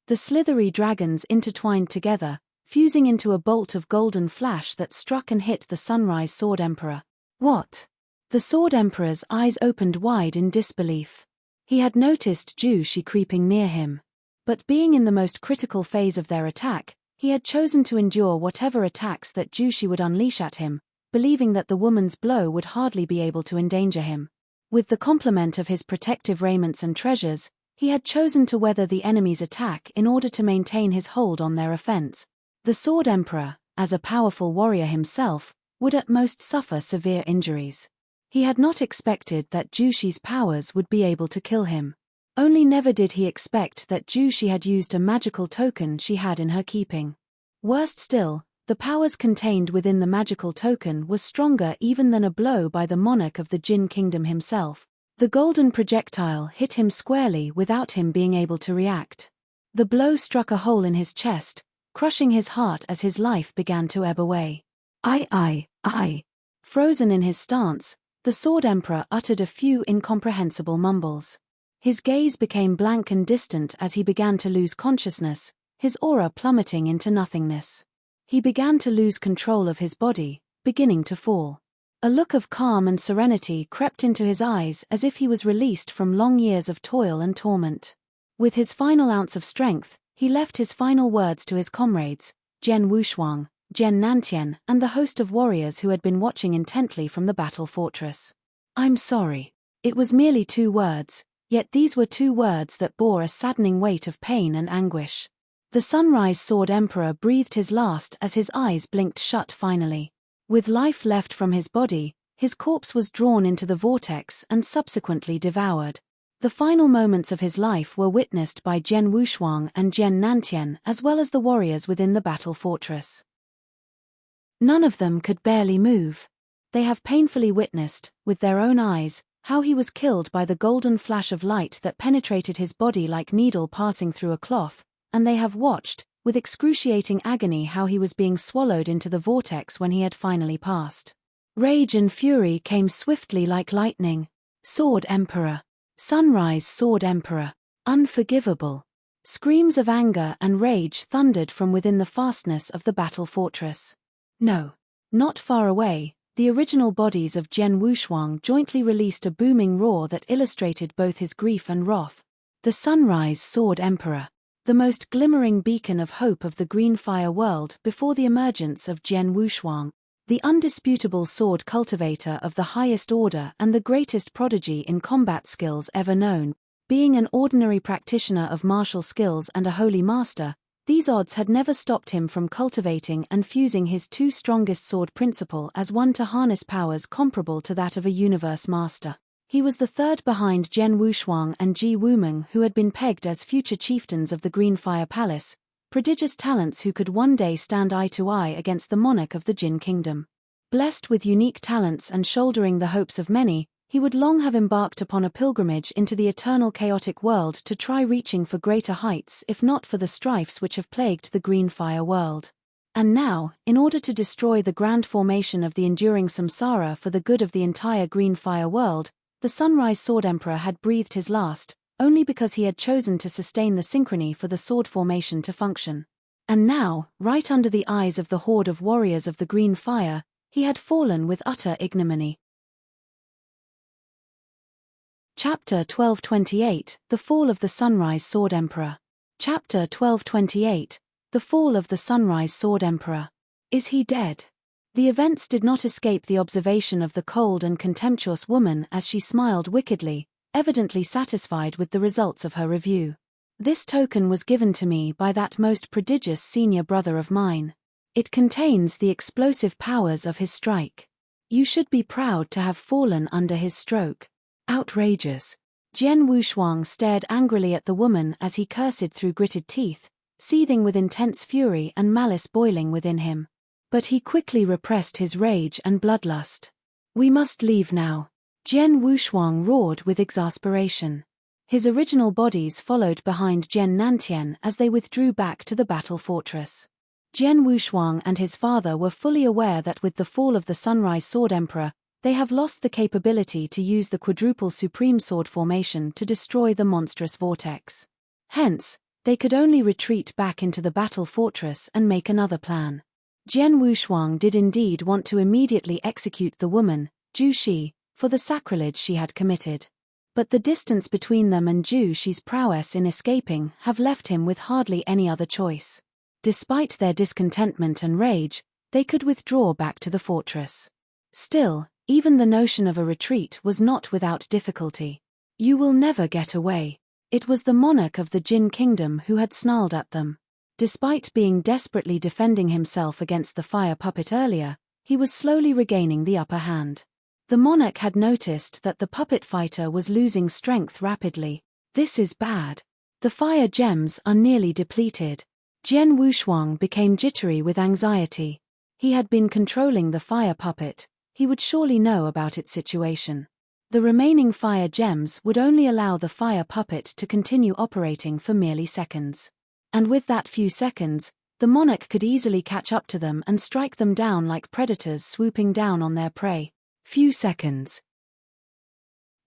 A: The slithery dragons intertwined together, fusing into a bolt of golden flash that struck and hit the Sunrise Sword Emperor. What? The Sword Emperor's eyes opened wide in disbelief. He had noticed Jushi creeping near him. But being in the most critical phase of their attack, he had chosen to endure whatever attacks that Jushi would unleash at him, believing that the woman's blow would hardly be able to endanger him. With the complement of his protective raiments and treasures, he had chosen to weather the enemy's attack in order to maintain his hold on their offense. The Sword Emperor, as a powerful warrior himself, would at most suffer severe injuries. He had not expected that Jushi's powers would be able to kill him. Only never did he expect that Jushi had used a magical token she had in her keeping. Worst still, the powers contained within the magical token were stronger even than a blow by the monarch of the Jin kingdom himself. The golden projectile hit him squarely without him being able to react. The blow struck a hole in his chest, crushing his heart as his life began to ebb away. I. Frozen in his stance, the Sword Emperor uttered a few incomprehensible mumbles. His gaze became blank and distant as he began to lose consciousness, his aura plummeting into nothingness. He began to lose control of his body, beginning to fall. A look of calm and serenity crept into his eyes as if he was released from long years of toil and torment. With his final ounce of strength, he left his final words to his comrades, Jian Wushuang, Jian Nantian, and the host of warriors who had been watching intently from the battle fortress. I'm sorry. It was merely 2 words, yet these were 2 words that bore a saddening weight of pain and anguish. The Sunrise Sword Emperor breathed his last as his eyes blinked shut finally. With life left from his body, his corpse was drawn into the vortex and subsequently devoured. The final moments of his life were witnessed by Jian Wushuang and Jian Nantian as well as the warriors within the battle fortress. None of them could barely move. They have painfully witnessed, with their own eyes, how he was killed by the golden flash of light that penetrated his body like needle passing through a cloth, and they have watched, with excruciating agony, how he was being swallowed into the vortex when he had finally passed. Rage and fury came swiftly like lightning. Sword Emperor. Sunrise Sword Emperor. Unforgivable. Screams of anger and rage thundered from within the fastness of the battle fortress. No. Not far away, the original bodies of Jian Wushuang jointly released a booming roar that illustrated both his grief and wrath. The Sunrise Sword Emperor. The most glimmering beacon of hope of the Green Fire world before the emergence of Jian Wushuang. The undisputable sword cultivator of the highest order and the greatest prodigy in combat skills ever known. Being an ordinary practitioner of martial skills and a holy master, these odds had never stopped him from cultivating and fusing his two strongest sword principle as one to harness powers comparable to that of a universe master. He was the third behind Jian Wushuang and Ji Wumeng, who had been pegged as future chieftains of the Green Fire Palace, prodigious talents who could one day stand eye to eye against the monarch of the Jin Kingdom. Blessed with unique talents and shouldering the hopes of many, he would long have embarked upon a pilgrimage into the eternal chaotic world to try reaching for greater heights if not for the strifes which have plagued the Green Fire world. And now, in order to destroy the grand formation of the enduring samsara for the good of the entire Green Fire world, the Sunrise Sword Emperor had breathed his last, only because he had chosen to sustain the synchrony for the sword formation to function. And now, right under the eyes of the horde of warriors of the Green Fire, he had fallen with utter ignominy. Chapter 1228, The Fall of the Sunrise Sword Emperor. Chapter 1228, The Fall of the Sunrise Sword Emperor. Is he dead? The events did not escape the observation of the cold and contemptuous woman as she smiled wickedly, evidently satisfied with the results of her review. This token was given to me by that most prodigious senior brother of mine. It contains the explosive powers of his strike. You should be proud to have fallen under his stroke. Outrageous. Jian Wushuang stared angrily at the woman as he cursed through gritted teeth, seething with intense fury and malice boiling within him. But he quickly repressed his rage and bloodlust. We must leave now. Jian Wushuang roared with exasperation. His original bodies followed behind Jian Nantian as they withdrew back to the battle fortress. Jian Wushuang and his father were fully aware that with the fall of the Sunrise Sword Emperor, they have lost the capability to use the quadruple supreme sword formation to destroy the monstrous vortex. Hence, they could only retreat back into the battle fortress and make another plan. Jian Wushuang did indeed want to immediately execute the woman, Zhu Shi, for the sacrilege she had committed. But the distance between them and Zhu Shi's prowess in escaping have left him with hardly any other choice. Despite their discontentment and rage, they could withdraw back to the fortress. Still, even the notion of a retreat was not without difficulty. You will never get away. It was the monarch of the Jin Kingdom who had snarled at them. Despite being desperately defending himself against the fire puppet earlier, he was slowly regaining the upper hand. The monarch had noticed that the puppet fighter was losing strength rapidly. This is bad. The fire gems are nearly depleted. Jian Wushuang became jittery with anxiety. He had been controlling the fire puppet. He would surely know about its situation. The remaining fire gems would only allow the fire puppet to continue operating for merely seconds. And with that few seconds, the monarch could easily catch up to them and strike them down like predators swooping down on their prey. Few seconds.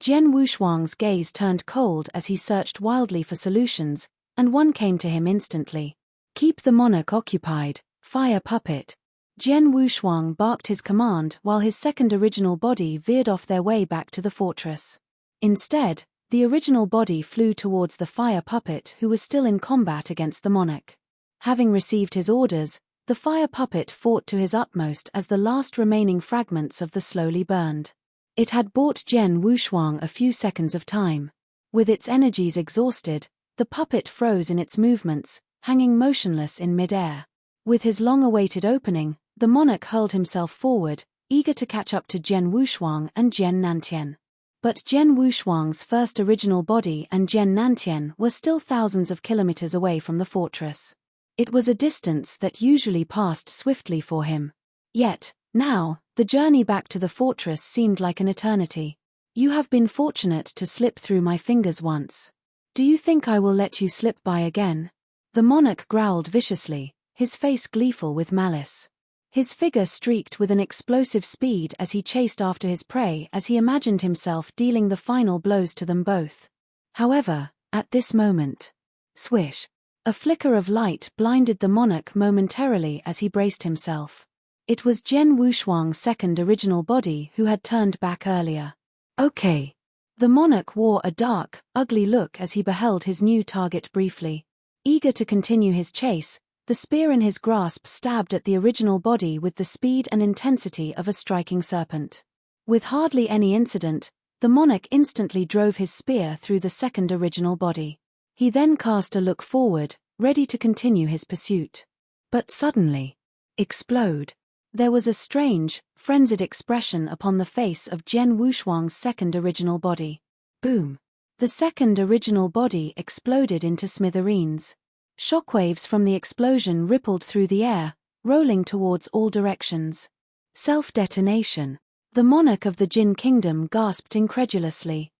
A: Jian Wushuang's gaze turned cold as he searched wildly for solutions, and one came to him instantly. Keep the monarch occupied, fire puppet. Jian Wushuang barked his command while his second original body veered off their way back to the fortress. Instead, the original body flew towards the fire puppet who was still in combat against the monarch. Having received his orders, the fire puppet fought to his utmost as the last remaining fragments of the slowly burned. It had bought Jian Wushuang a few seconds of time. With its energies exhausted, the puppet froze in its movements, hanging motionless in midair. With his long-awaited opening, The monarch hurled himself forward, eager to catch up to Jian Wushuang and Jian Nantian. But Jian Wushuang's first original body and Jian Nantian were still thousands of kilometers away from the fortress. It was a distance that usually passed swiftly for him. Yet, now, the journey back to the fortress seemed like an eternity. You have been fortunate to slip through my fingers once. Do you think I will let you slip by again? The monarch growled viciously, his face gleeful with malice. His figure streaked with an explosive speed as he chased after his prey as he imagined himself dealing the final blows to them both. However, at this moment, swish, a flicker of light blinded the monarch momentarily as he braced himself. It was Jian Wushuang's second original body who had turned back earlier. Okay. The monarch wore a dark, ugly look as he beheld his new target briefly. Eager to continue his chase, the spear in his grasp stabbed at the original body with the speed and intensity of a striking serpent. With hardly any incident, the monarch instantly drove his spear through the second original body. He then cast a look forward, ready to continue his pursuit. But suddenly, explode. There was a strange, frenzied expression upon the face of Jian Wushuang's second original body. Boom! The second original body exploded into smithereens. Shockwaves from the explosion rippled through the air, rolling towards all directions. Self-detonation. The monarch of the Jin kingdom gasped incredulously.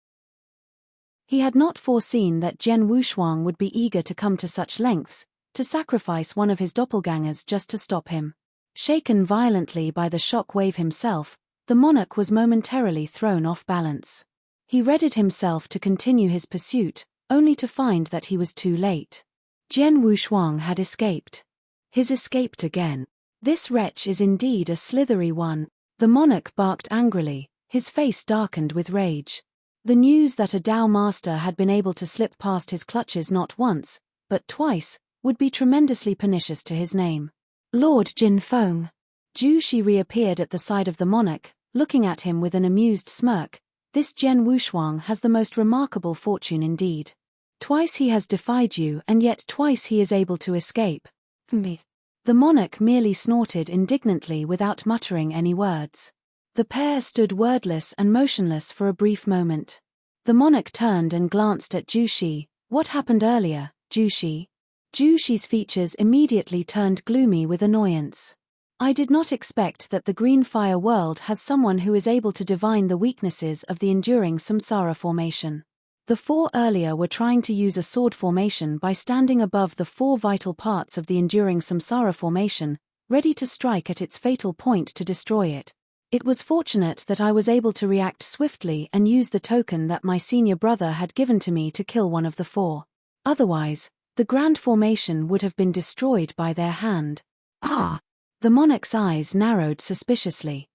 A: He had not foreseen that Jian Wushuang would be eager to come to such lengths, to sacrifice one of his doppelgangers just to stop him. Shaken violently by the shock wave himself, the monarch was momentarily thrown off balance. He readied himself to continue his pursuit, only to find that he was too late. Jian Wushuang had escaped. He's escaped again. This wretch is indeed a slithery one. The monarch barked angrily, his face darkened with rage. The news that a Dao master had been able to slip past his clutches not once, but twice, would be tremendously pernicious to his name. Lord Jin Feng. Zhu Shi reappeared at the side of the monarch, looking at him with an amused smirk. This Jian Wushuang has the most remarkable fortune indeed. Twice he has defied you and yet twice he is able to escape. Me. The monarch merely snorted indignantly without muttering any words. The pair stood wordless and motionless for a brief moment. The monarch turned and glanced at Zhu Shi. What happened earlier, Zhu Shi? Zhu Shi's features immediately turned gloomy with annoyance. I did not expect that the Green Fire world has someone who is able to divine the weaknesses of the enduring samsara formation. The four earlier were trying to use a sword formation by standing above the four vital parts of the enduring samsara formation, ready to strike at its fatal point to destroy it. It was fortunate that I was able to react swiftly and use the token that my senior brother had given to me to kill one of the four. Otherwise, the grand formation would have been destroyed by their hand. Ah! The monarch's eyes narrowed suspiciously.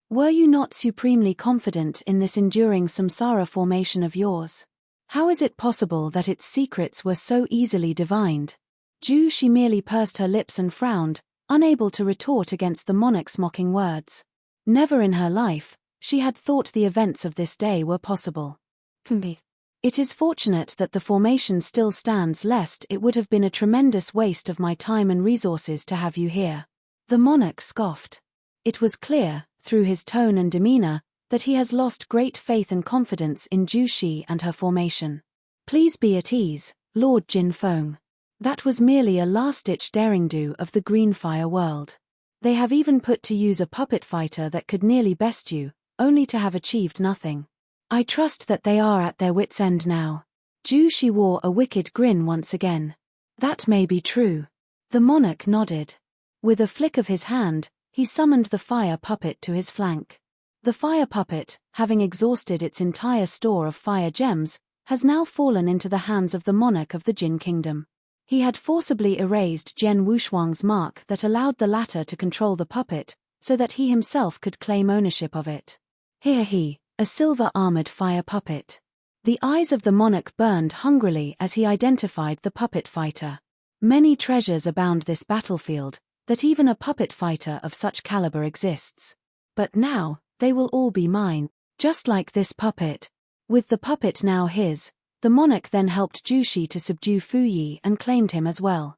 A: Were you not supremely confident in this enduring samsara formation of yours? How is it possible that its secrets were so easily divined? Zhu Shi merely pursed her lips and frowned, unable to retort against the monarch's mocking words. Never in her life, she had thought the events of this day were possible. It is fortunate that the formation still stands, lest it would have been a tremendous waste of my time and resources to have you here. The monarch scoffed. It was clear, through his tone and demeanor, that he has lost great faith and confidence in Zhu Shi and her formation. Please be at ease, Lord Jin Feng. That was merely a last-ditch daring-do of the Green Fire world. They have even put to use a puppet fighter that could nearly best you, only to have achieved nothing. I trust that they are at their wits' end now. Zhu Shi wore a wicked grin once again. That may be true. The monarch nodded. With a flick of his hand, he summoned the fire puppet to his flank. The fire puppet, having exhausted its entire store of fire gems, has now fallen into the hands of the monarch of the Jin kingdom. He had forcibly erased Jian Wushuang's mark that allowed the latter to control the puppet, so that he himself could claim ownership of it. Here he, a silver-armored fire puppet. The eyes of the monarch burned hungrily as he identified the puppet fighter. Many treasures abound this battlefield, that even a puppet fighter of such caliber exists. But now, they will all be mine, just like this puppet. With the puppet now his, the monarch then helped Zhu Shi to subdue Fu Yi and claimed him as well.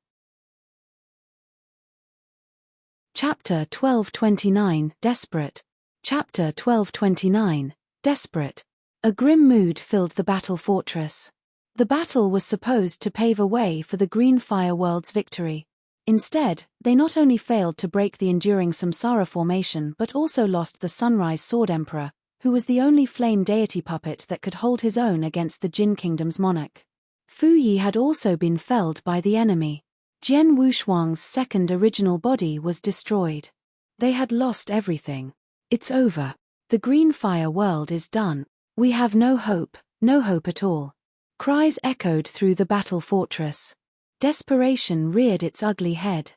A: Chapter 1229, Desperate. Chapter 1229, Desperate. A grim mood filled the battle fortress. The battle was supposed to pave a way for the Green Fire World's victory. Instead, they not only failed to break the enduring Samsara formation but also lost the Sunrise Sword Emperor, who was the only flame deity puppet that could hold his own against the Jin Kingdom's monarch. Fu Yi had also been felled by the enemy. Jian Wushuang's second original body was destroyed. They had lost everything. It's over. The Green Fire World is done. We have no hope at all. Cries echoed through the battle fortress. Desperation reared its ugly head.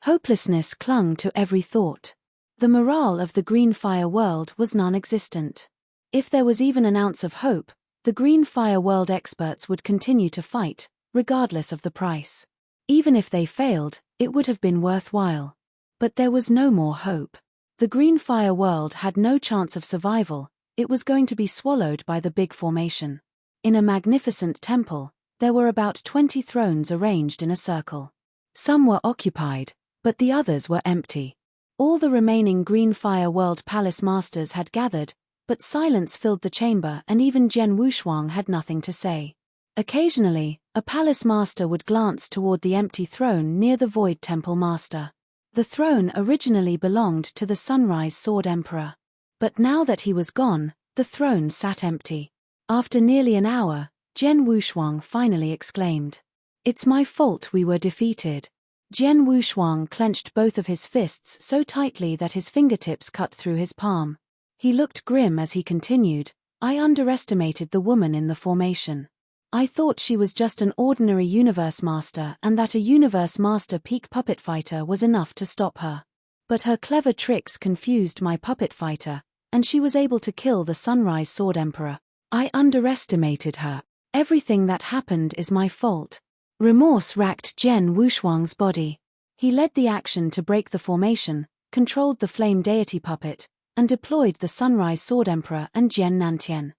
A: Hopelessness clung to every thought. The morale of the Green Fire World was non-existent. If there was even an ounce of hope, the Green Fire World experts would continue to fight, regardless of the price. Even if they failed, it would have been worthwhile. But there was no more hope. The Green Fire World had no chance of survival. It was going to be swallowed by the big formation. In a magnificent temple, there were about 20 thrones arranged in a circle. Some were occupied, but the others were empty. All the remaining Green Fire World Palace Masters had gathered, but silence filled the chamber and even Jian Wushuang had nothing to say. Occasionally, a Palace Master would glance toward the empty throne near the Void Temple Master. The throne originally belonged to the Sunrise Sword Emperor. But now that he was gone, the throne sat empty. After nearly an hour, Jian Wushuang finally exclaimed, "It's my fault we were defeated." Jian Wushuang clenched both of his fists so tightly that his fingertips cut through his palm. He looked grim as he continued, "I underestimated the woman in the formation. I thought she was just an ordinary Universe Master and that a Universe Master peak puppet fighter was enough to stop her. But her clever tricks confused my puppet fighter, and she was able to kill the Sunrise Sword Emperor. I underestimated her. Everything that happened is my fault." Remorse racked Jian Wushuang's body. He led the action to break the formation, controlled the flame deity puppet, and deployed the Sunrise Sword Emperor and Jian Nantian.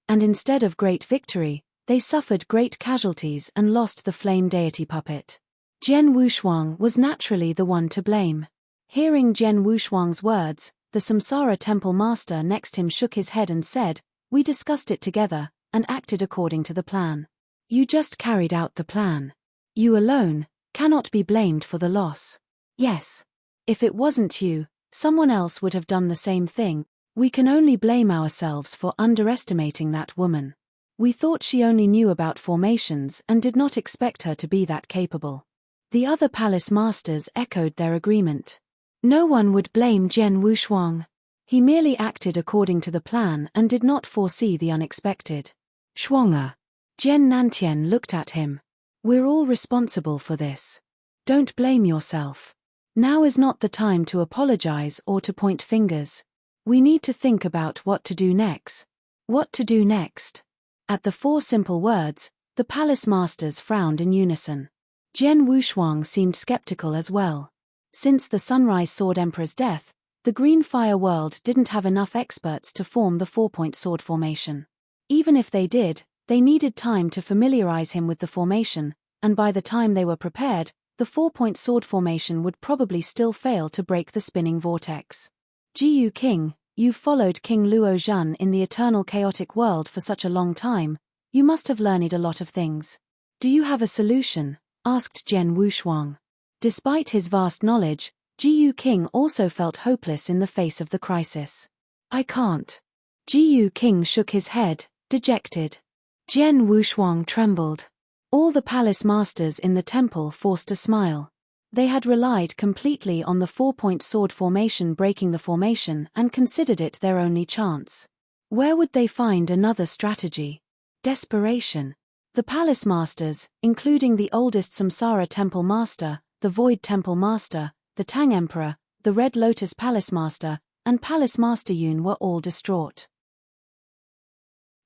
A: And instead of great victory, they suffered great casualties and lost the flame deity puppet. Jian Wushuang was naturally the one to blame. Hearing Jian Wushuang's words, the Samsara Temple Master next him shook his head and said, "We discussed it together, and acted according to the plan. You just carried out the plan. You alone cannot be blamed for the loss. Yes. If it wasn't you, someone else would have done the same thing. We can only blame ourselves for underestimating that woman. We thought she only knew about formations and did not expect her to be that capable." The other palace masters echoed their agreement. No one would blame Jian Wushuang. He merely acted according to the plan and did not foresee the unexpected. "Shuang'er." Jian Nantian looked at him. "We're all responsible for this. Don't blame yourself. Now is not the time to apologize or to point fingers. We need to think about what to do next." What to do next? At the 4 simple words, the palace masters frowned in unison. Jian Wushuang seemed skeptical as well. Since the Sunrise Sword Emperor's death, the Green Fire World didn't have enough experts to form the 4-point sword formation. Even if they did, they needed time to familiarize him with the formation, and by the time they were prepared, the 4-point sword formation would probably still fail to break the spinning vortex. Jiyu King, you've followed King Luo Zhan in the eternal chaotic world for such a long time, you must have learned a lot of things. Do you have a solution? Asked Jian Wushuang. Despite his vast knowledge, Jiyu King also felt hopeless in the face of the crisis. I can't. Jiyu King shook his head, dejected. Jian Wushuang trembled. All the palace masters in the temple forced a smile. They had relied completely on the 4-point sword formation breaking the formation and considered it their only chance. Where would they find another strategy? Desperation. The palace masters, including the oldest Samsara Temple Master, the Void Temple Master, the Tang Emperor, the Red Lotus Palace Master, and Palace Master Yun were all distraught.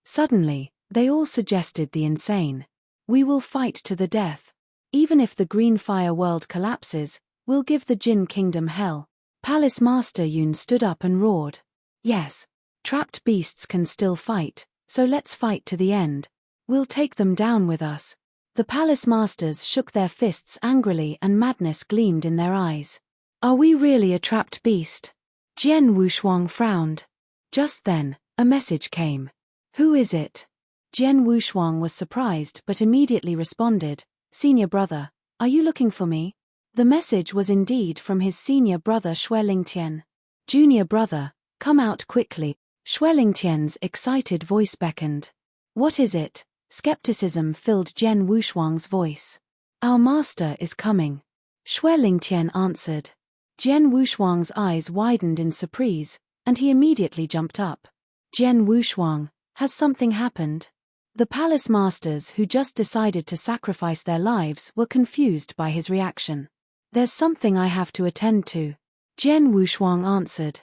A: Suddenly, they all suggested the insane. We will fight to the death. Even if the Green Fire World collapses, we'll give the Jin Kingdom hell. Palace Master Yun stood up and roared. Yes. Trapped beasts can still fight, so let's fight to the end. We'll take them down with us. The palace masters shook their fists angrily and madness gleamed in their eyes. Are we really a trapped beast? Jian Wushuang frowned. Just then, a message came. Who is it? Jian Wushuang was surprised but immediately responded, Senior brother, are you looking for me? The message was indeed from his senior brother Xuelingtian. Junior brother, come out quickly. Xuelingtian's excited voice beckoned. What is it? Skepticism filled Jian Wushuang's voice. Our master is coming. Xuelingtian answered. Jian Wushuang's eyes widened in surprise, and he immediately jumped up. Jian Wushuang, has something happened? The palace masters who just decided to sacrifice their lives were confused by his reaction. There's something I have to attend to. Jian Wushuang answered.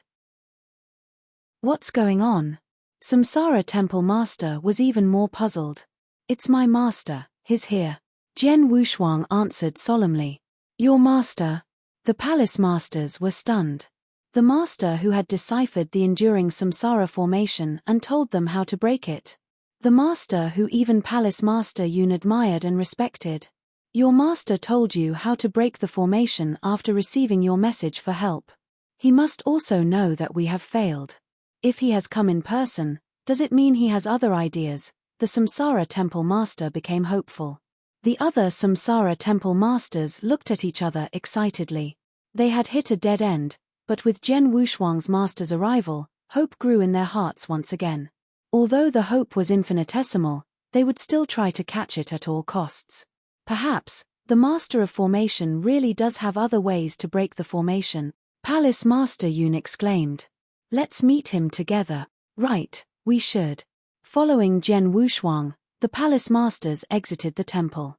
A: What's going on? Samsara Temple Master was even more puzzled. It's my master, he's here. Jian Wushuang answered solemnly. Your master? The palace masters were stunned. The master who had deciphered the enduring samsara formation and told them how to break it. The master who even Palace Master Yun admired and respected. Your master told you how to break the formation after receiving your message for help. He must also know that we have failed. If he has come in person, does it mean he has other ideas? The Samsara Temple Master became hopeful. The other Samsara Temple Masters looked at each other excitedly. They had hit a dead end, but with Jian Wushuang's master's arrival, hope grew in their hearts once again. Although the hope was infinitesimal, they would still try to catch it at all costs. Perhaps, the Master of Formation really does have other ways to break the formation, Palace Master Yun exclaimed. Let's meet him together. Right, we should. Following Jian Wushuang, the palace masters exited the temple.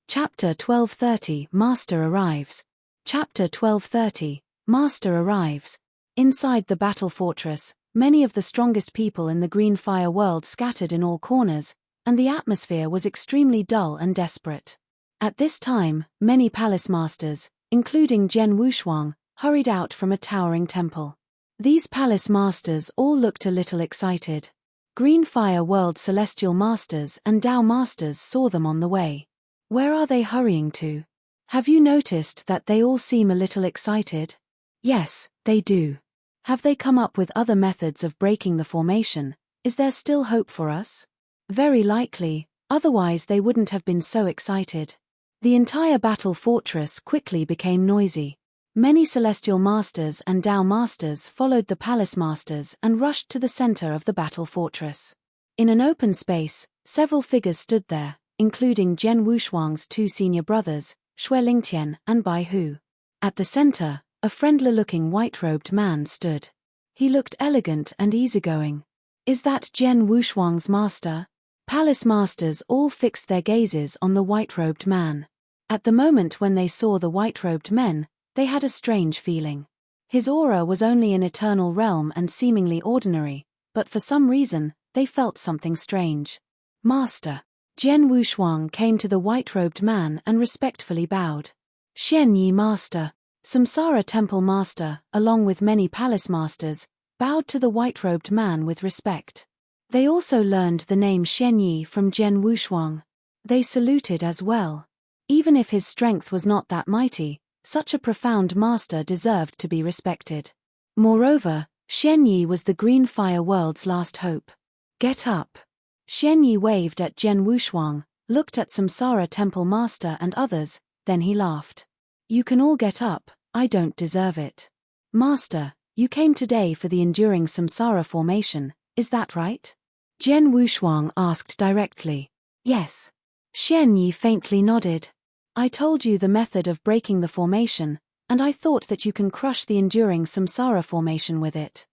A: Chapter 12:30 Master arrives. Chapter 12:30 Master arrives. Inside the battle fortress, many of the strongest people in the green fire world scattered in all corners, and the atmosphere was extremely dull and desperate. At this time, many palace masters, including Jian Wushuang, hurried out from a towering temple. These palace masters all looked a little excited. Green Fire World Celestial Masters and Tao Masters saw them on the way. Where are they hurrying to? Have you noticed that they all seem a little excited? Yes, they do. Have they come up with other methods of breaking the formation? Is there still hope for us? Very likely, otherwise they wouldn't have been so excited. The entire battle fortress quickly became noisy. Many Celestial Masters and Tao Masters followed the Palace Masters and rushed to the center of the battle fortress. In an open space, several figures stood there, including Jian Wushuang's two senior brothers, Xuelingtian and Bai Hu. At the center, a friendly-looking white-robed man stood. He looked elegant and easygoing. Is that Jian Wushuang's master? Palace Masters all fixed their gazes on the white-robed man. At the moment when they saw the white-robed men, they had a strange feeling. His aura was only an eternal realm and seemingly ordinary, but for some reason, they felt something strange. Master. Jian Wushuang came to the white-robed man and respectfully bowed. Xian Yi Master. Samsara Temple Master, along with many palace masters, bowed to the white-robed man with respect. They also learned the name Xian Yi from Jian Wushuang. They saluted as well. Even if his strength was not that mighty, such a profound master deserved to be respected. Moreover, Xian Yi was the Green Fire World's last hope. Get up. Xian Yi waved at Jian Wushuang, looked at Samsara Temple Master and others, then he laughed. You can all get up, I don't deserve it. Master, you came today for the enduring Samsara formation, is that right? Jian Wushuang asked directly. Yes. Xian Yi faintly nodded. I told you the method of breaking the formation, and I thought that you can crush the enduring samsara formation with it.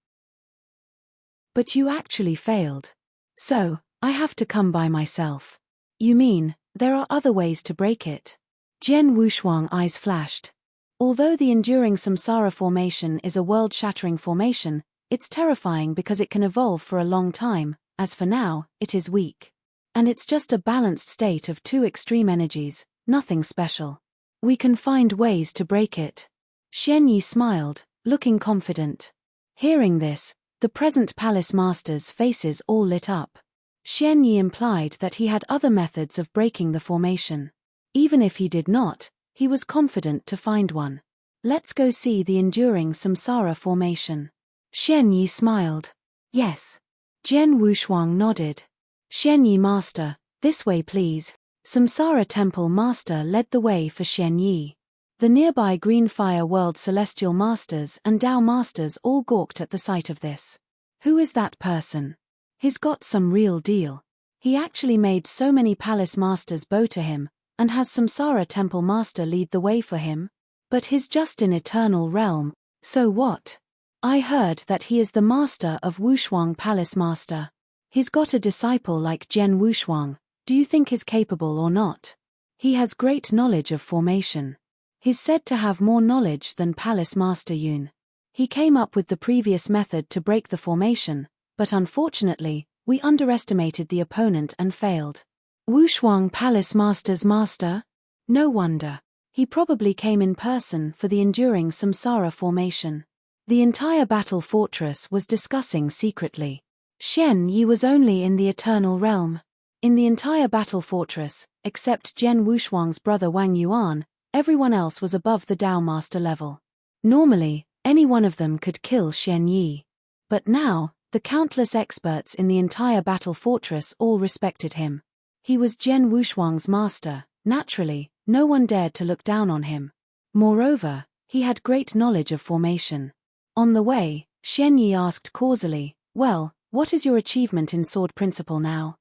A: But you actually failed. So, I have to come by myself. You mean, there are other ways to break it? Jian Wushuang eyes flashed. Although the enduring samsara formation is a world-shattering formation, it's terrifying because it can evolve for a long time, as for now, it is weak. And it's just a balanced state of two extreme energies, nothing special. We can find ways to break it. Xian Yi smiled, looking confident. Hearing this, the present palace masters' faces all lit up. Xian Yi implied that he had other methods of breaking the formation. Even if he did not, He was confident to find one. Let's go see the enduring samsara formation. Xian Yi smiled. Yes. Jian Wushuang nodded. Xian Yi master, this way please. Samsara Temple Master led the way for Xian Yi. The nearby Green Fire World Celestial Masters and Tao Masters all gawked at the sight of this. Who is that person? He's got some real deal. He actually made so many Palace Masters bow to him, and has Samsara Temple Master lead the way for him? But he's just in Eternal Realm, so what? I heard that he is the Master of Wushuang Palace Master. He's got a disciple like Jian Wushuang. Do you think he's capable or not? He has great knowledge of formation. He's said to have more knowledge than Palace Master Yun. He came up with the previous method to break the formation, but unfortunately, we underestimated the opponent and failed. Wushuang Palace Master's master? No wonder. He probably came in person for the enduring samsara formation. The entire battle fortress was discussing secretly. Xian Yi was only in the Eternal Realm. In the entire battle fortress, except Jian Wushuang's brother Wang Yuan, everyone else was above the Tao Master level. Normally, any one of them could kill Xian Yi. But now, the countless experts in the entire battle fortress all respected him. He was Jian Wushuang's master, naturally, no one dared to look down on him. Moreover, he had great knowledge of formation. On the way, Xian Yi asked causally, "Well, what is your achievement in sword principle now?"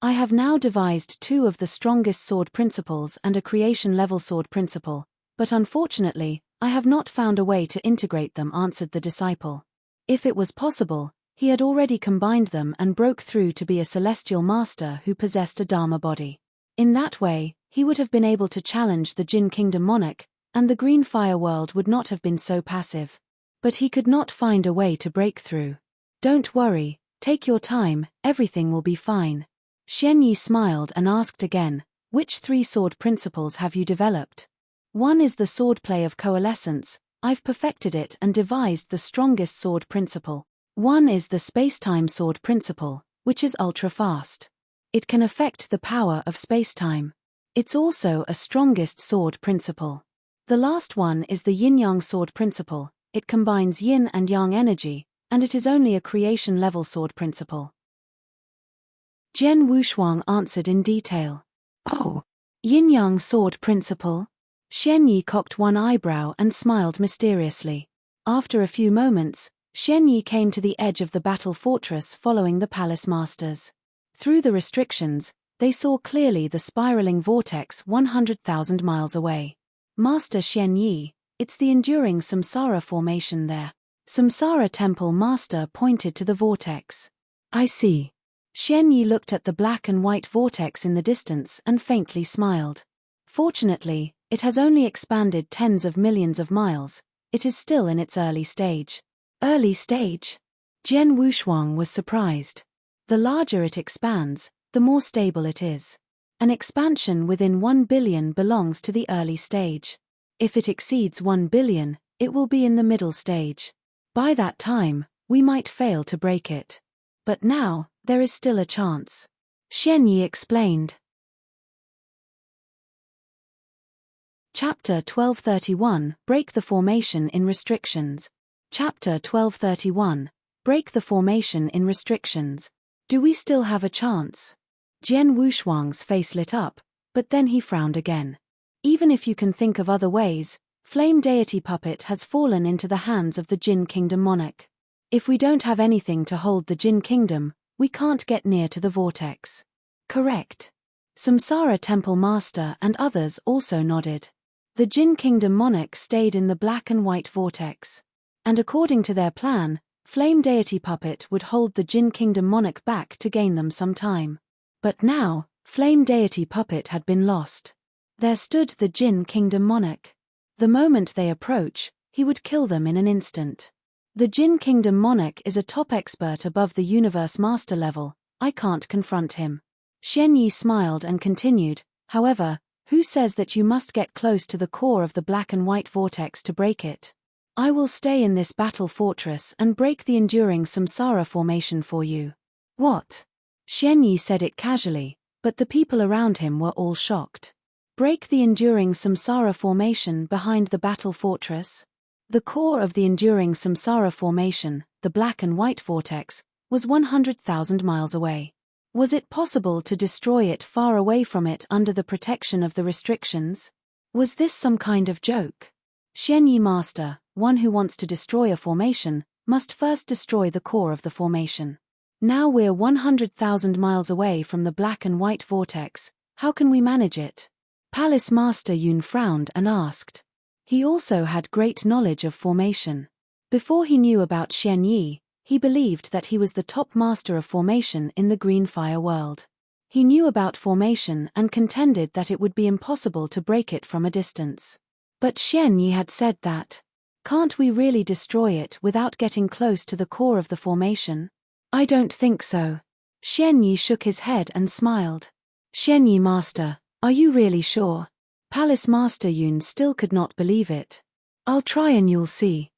A: "I have now devised 2 of the strongest sword principles and a creation-level sword principle, but unfortunately, I have not found a way to integrate them," answered the disciple. If it was possible, he had already combined them and broke through to be a celestial master who possessed a Dharma body. In that way, he would have been able to challenge the Jin Kingdom monarch, and the Green Fire World would not have been so passive. But he could not find a way to break through. "Don't worry, take your time, everything will be fine." Xian Yi smiled and asked again, "Which 3 sword principles have you developed?" "One is the swordplay of coalescence. I've perfected it and devised the strongest sword principle. One is the spacetime sword principle, which is ultra-fast. It can affect the power of spacetime. It's also a strongest sword principle. The last one is the yin-yang sword principle. It combines yin and yang energy, and it is only a creation-level sword principle." Jian Wushuang answered in detail. "Oh, yin-yang sword principle?" Xian Yi cocked one eyebrow and smiled mysteriously. After a few moments, Xian Yi came to the edge of the battle fortress following the palace masters. Through the restrictions, they saw clearly the spiraling vortex 100,000 miles away. "Master Xian Yi, it's the enduring samsara formation there." Samsara Temple Master pointed to the vortex. "I see." Xian Yi looked at the black and white vortex in the distance and faintly smiled. "Fortunately, it has only expanded tens of millions of miles. It is still in its early stage." "Early stage?" Jian Wushuang was surprised. The larger it expands, the more stable it is. An expansion within 1 billion belongs to the early stage. If it exceeds 1 billion, it will be in the middle stage. By that time, we might fail to break it. But now, there is still a chance. Xian Yi explained. Chapter 1231, Break the Formation in Restrictions. Chapter 1231, Break the Formation in Restrictions. Do we still have a chance? Jian Wushuang's face lit up, but then he frowned again. Even if you can think of other ways, Flame Deity Puppet has fallen into the hands of the Jin Kingdom monarch. If we don't have anything to hold the Jin Kingdom, we can't get near to the vortex. Correct. Samsara Temple Master and others also nodded. The Jin Kingdom monarch stayed in the black and white vortex. And according to their plan, Flame Deity Puppet would hold the Jin Kingdom monarch back to gain them some time. But now, Flame Deity Puppet had been lost. There stood the Jin Kingdom monarch. The moment they approach, he would kill them in an instant. The Jin Kingdom monarch is a top expert above the Universe Master level. I can't confront him. Xian Yi smiled and continued, "However, who says that you must get close to the core of the black and white vortex to break it? I will stay in this battle fortress and break the enduring samsara formation for you." "What?" Xian Yi said it casually, but the people around him were all shocked. Break the enduring samsara formation behind the battle fortress. The core of the enduring samsara formation, the black and white vortex, was 100,000 miles away. Was it possible to destroy it far away from it under the protection of the restrictions? Was this some kind of joke? Xianyi Master, one who wants to destroy a formation, must first destroy the core of the formation. Now we're 100,000 miles away from the black and white vortex, how can we manage it? Palace Master Yun frowned and asked. He also had great knowledge of formation. Before he knew about Xianyi, he believed that he was the top master of formation in the green fire world. He knew about formation and contended that it would be impossible to break it from a distance. But Xianyi had said that, "Can't we really destroy it without getting close to the core of the formation?" "I don't think so." Xianyi shook his head and smiled. "Xianyi Master, are you really sure?" Palace Master Yun still could not believe it. "I'll try and you'll see.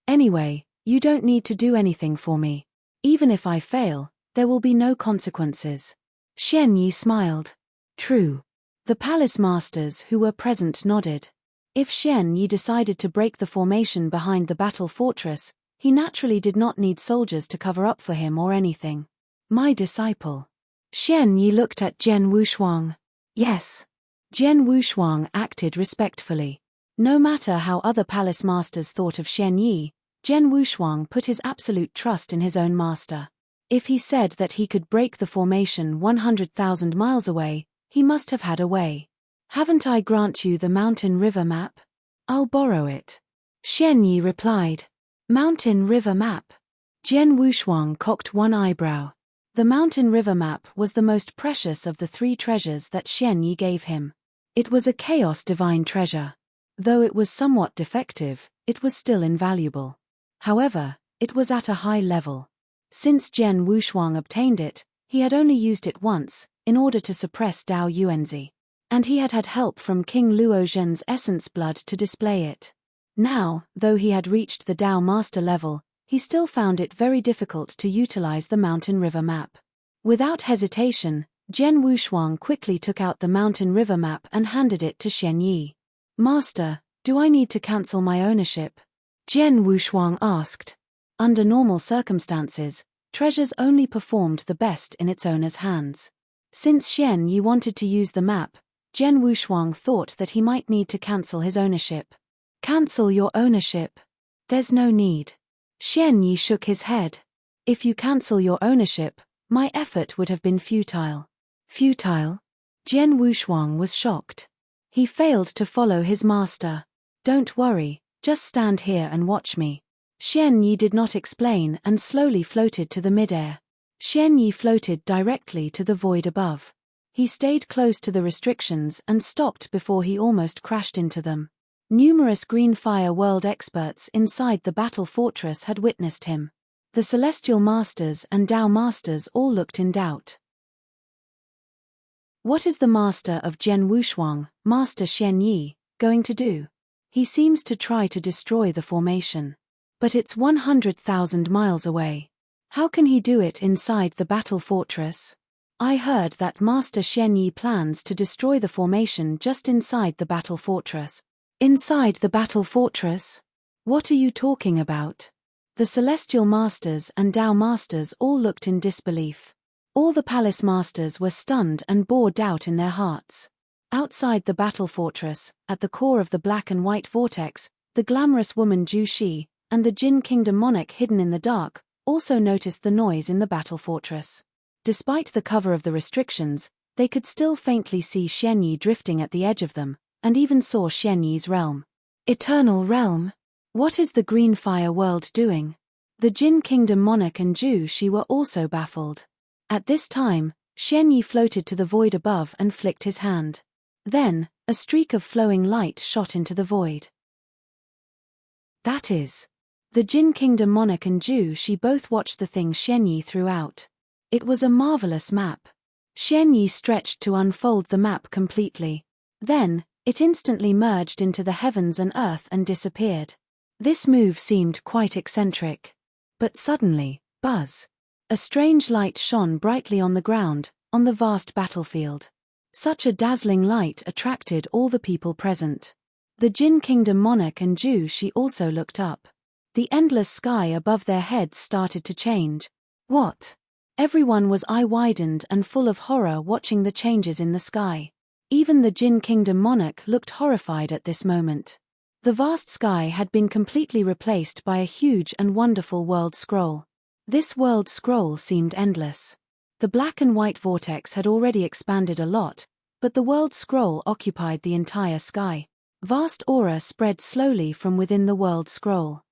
A: Anyway, you don't need to do anything for me. Even if I fail, there will be no consequences." Xianyi smiled. "True." The palace masters who were present nodded. If Xianyi decided to break the formation behind the battle fortress, he naturally did not need soldiers to cover up for him or anything. "My disciple." Xianyi looked at Jian Wushuang. "Yes." Jian Wushuang acted respectfully. No matter how other palace masters thought of Xianyi, Jian Wushuang put his absolute trust in his own master. If he said that he could break the formation 100,000 miles away, he must have had a way. "Haven't I grant you the mountain river map? I'll borrow it." Xianyi replied. "Mountain river map?" Jian Wushuang cocked one eyebrow. The mountain river map was the most precious of the 3 treasures that Xianyi gave him. It was a chaos divine treasure. Though it was somewhat defective, it was still invaluable. However, it was at a high level. Since Jian Wushuang obtained it, he had only used it once, in order to suppress Dao Yuanzi. And he had had help from King Luo Zhen's essence blood to display it. Now, though he had reached the Dao master level, he still found it very difficult to utilize the mountain river map. Without hesitation, Jian Wushuang quickly took out the mountain river map and handed it to Xianyi. "Master, do I need to cancel my ownership?" Jian Wushuang asked. Under normal circumstances, treasures only performed the best in its owner's hands. Since Xianyi wanted to use the map, Jian Wushuang thought that he might need to cancel his ownership. "Cancel your ownership? There's no need." Xianyi shook his head. "If you cancel your ownership, my effort would have been futile." "Futile?" Jian Wushuang was shocked. He failed to follow his master. "Don't worry, just stand here and watch me." Xianyi did not explain and slowly floated to the midair. Xianyi floated directly to the void above. He stayed close to the restrictions and stopped before he almost crashed into them. Numerous Green Fire World experts inside the battle fortress had witnessed him. The Celestial Masters and Dao Masters all looked in doubt. What is the master of Jian Wushuang, Master Xianyi, going to do? He seems to try to destroy the formation. But it's 100,000 miles away. How can he do it inside the battle fortress? I heard that Master Xianyi plans to destroy the formation just inside the battle fortress. Inside the battle fortress? What are you talking about? The Celestial Masters and Dao Masters all looked in disbelief. All the Palace Masters were stunned and bore doubt in their hearts. Outside the battle fortress, at the core of the black and white vortex, the glamorous woman Zhu Shi, and the Jin Kingdom monarch hidden in the dark, also noticed the noise in the battle fortress. Despite the cover of the restrictions, they could still faintly see Xianyi drifting at the edge of them, and even saw Xianyi's realm. Eternal realm? What is the Green Fire World doing? The Jin Kingdom monarch and Zhu Shi were also baffled. At this time, Xianyi floated to the void above and flicked his hand. Then, a streak of flowing light shot into the void. That is. The Jin Kingdom monarch and Zhu Shi both watched the thing Xianyi threw out. It was a marvelous map. Xianyi stretched to unfold the map completely. Then, it instantly merged into the heavens and earth and disappeared. This move seemed quite eccentric. But suddenly, buzz! A strange light shone brightly on the ground, on the vast battlefield. Such a dazzling light attracted all the people present. The Jin Kingdom monarch and Ju Shi also looked up. The endless sky above their heads started to change. What? Everyone was eye-widened and full of horror watching the changes in the sky. Even the Jin Kingdom monarch looked horrified at this moment. The vast sky had been completely replaced by a huge and wonderful world scroll. This world scroll seemed endless. The black and white vortex had already expanded a lot, but the world scroll occupied the entire sky. Vast aura spread slowly from within the world scroll.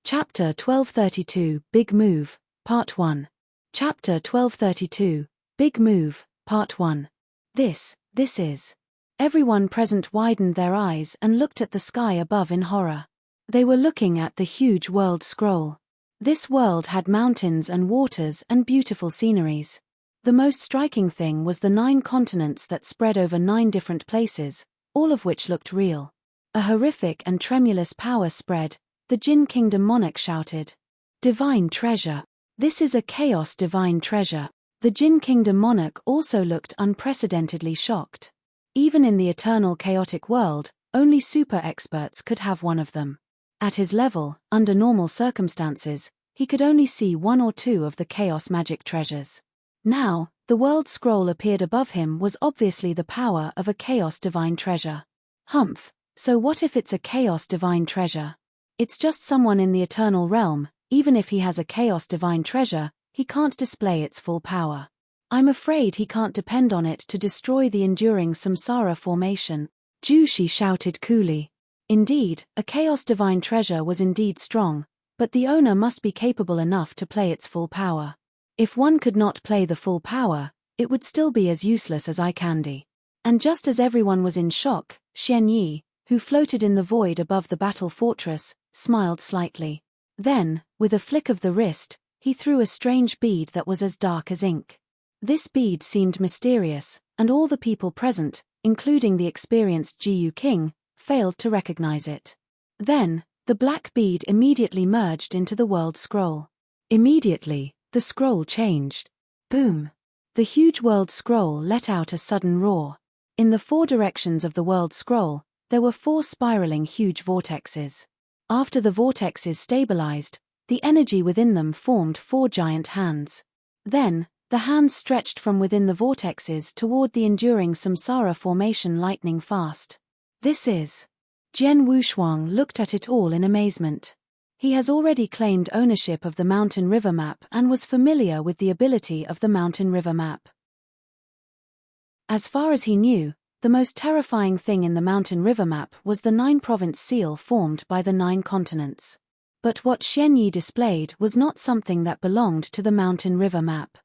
A: Chapter 1232, Big Move, Part 1. Chapter 1232, Big Move, Part 1. This is. Everyone present widened their eyes and looked at the sky above in horror. They were looking at the huge world scroll. This world had mountains and waters and beautiful sceneries. The most striking thing was the 9 continents that spread over 9 different places, all of which looked real. A horrific and tremulous power spread. The Jin Kingdom monarch shouted. Divine treasure. This is a chaos divine treasure. The Jin Kingdom monarch also looked unprecedentedly shocked. Even in the eternal chaotic world, only super experts could have one of them. At his level, under normal circumstances, he could only see 1 or 2 of the chaos magic treasures. Now, the world scroll appeared above him was obviously the power of a chaos divine treasure. Humph, so what if it's a chaos divine treasure? It's just someone in the eternal realm. Even if he has a chaos divine treasure, he can't display its full power. I'm afraid he can't depend on it to destroy the enduring samsara formation. Ju Shi shouted coolly. Indeed, a chaos divine treasure was indeed strong, but the owner must be capable enough to play its full power. If one could not play the full power, it would still be as useless as eye candy. And just as everyone was in shock, Xian Yi, who floated in the void above the battle fortress, smiled slightly. Then, with a flick of the wrist, he threw a strange bead that was as dark as ink. This bead seemed mysterious, and all the people present, including the experienced Jiyu King, failed to recognize it. Then, the black bead immediately merged into the world scroll. Immediately, the scroll changed. Boom! The huge world scroll let out a sudden roar. In the 4 directions of the world scroll, there were 4 spiraling huge vortexes. After the vortexes stabilized, the energy within them formed 4 giant hands. Then, the hands stretched from within the vortexes toward the enduring samsara formation lightning fast. This is. Jian Wushuang looked at it all in amazement. He has already claimed ownership of the mountain river map and was familiar with the ability of the mountain river map. As far as he knew, the most terrifying thing in the mountain river map was the 9-province seal formed by the 9 continents. But what Xian Yi displayed was not something that belonged to the mountain river map.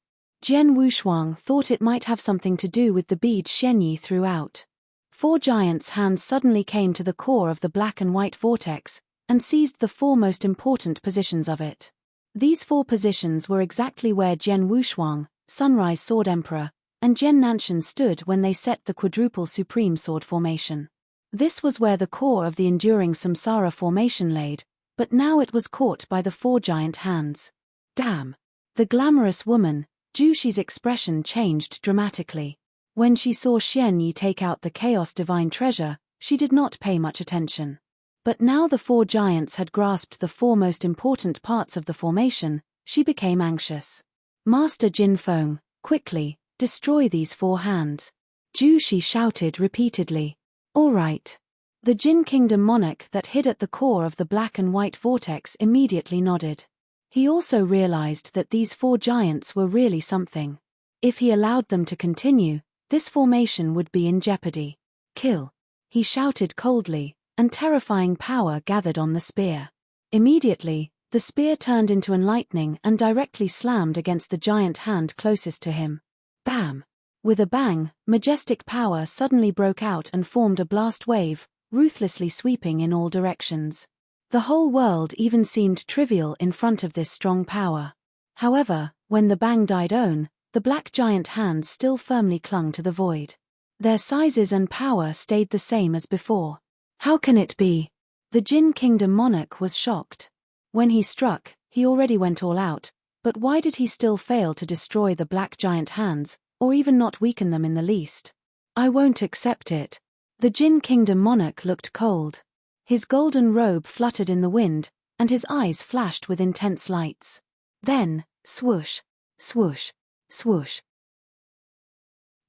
A: Jian Wushuang thought it might have something to do with the bead Xian Yi threw out. 4 giants' hands suddenly came to the core of the black and white vortex, and seized the 4 most important positions of it. These 4 positions were exactly where Jian Wushuang, Sunrise Sword Emperor, and Jian Nanshan stood when they set the quadruple supreme sword formation. This was where the core of the enduring samsara formation laid, but now it was caught by the 4 giant hands. Damn! The glamorous woman, Ju Shi's expression changed dramatically. When she saw Xian Yi take out the chaos divine treasure, she did not pay much attention. But now the 4 giants had grasped the 4 most important parts of the formation, she became anxious. Master Jin Feng, quickly, destroy these 4 hands. Ju Shi shouted repeatedly. All right. The Jin Kingdom monarch that hid at the core of the black and white vortex immediately nodded. He also realized that these 4 giants were really something. If he allowed them to continue, this formation would be in jeopardy. Kill! He shouted coldly, and terrifying power gathered on the spear. Immediately, the spear turned into lightning and directly slammed against the giant hand closest to him. Bam! With a bang, majestic power suddenly broke out and formed a blast wave, ruthlessly sweeping in all directions. The whole world even seemed trivial in front of this strong power. However, when the bang died down, the black giant hands still firmly clung to the void. Their sizes and power stayed the same as before. How can it be? The Jin Kingdom monarch was shocked. When he struck, he already went all out, But why did he still fail to destroy the black giant hands, or even not weaken them in the least? I won't accept it. The Jin Kingdom monarch looked cold. His golden robe fluttered in the wind, and his eyes flashed with intense lights. Then, swoosh, swoosh, swoosh.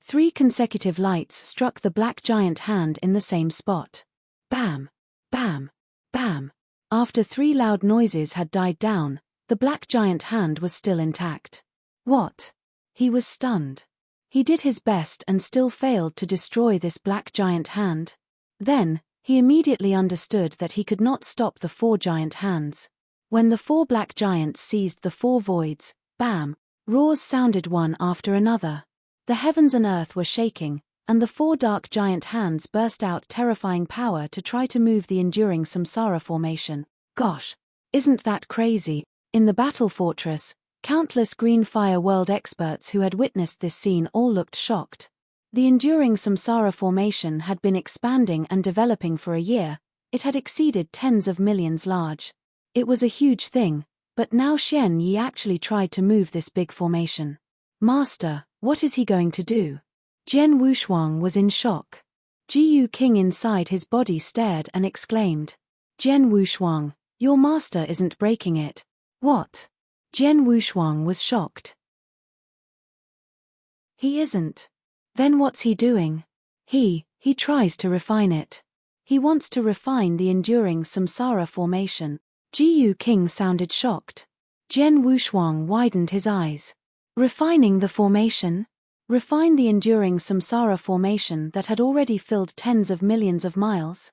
A: 3 consecutive lights struck the black giant hand in the same spot. Bam, bam, bam. After 3 loud noises had died down, the black giant hand was still intact. What? He was stunned. He did his best and still failed to destroy this black giant hand. Then, he immediately understood that he could not stop the 4 giant hands. When the 4 black giants seized the 4 voids, bam, roars sounded one after another. The heavens and earth were shaking, and the 4 dark giant hands burst out terrifying power to try to move the enduring samsara formation. Gosh, isn't that crazy? In the battle fortress, countless Green Fire World experts who had witnessed this scene all looked shocked. The enduring samsara formation had been expanding and developing for a year. It had exceeded tens of millions large. It was a huge thing, but now Xian Yi actually tried to move this big formation. Master, what is he going to do? Jian Wushuang was in shock. Jiyu King inside his body stared and exclaimed. Jian Wushuang, your master isn't breaking it. What? Jian Wushuang was shocked. He isn't. Then what's he doing? He tries to refine it. He wants to refine the enduring samsara formation. Jiyu King sounded shocked. Jian Wushuang widened his eyes. Refining the formation? Refine the enduring samsara formation that had already filled tens of millions of miles?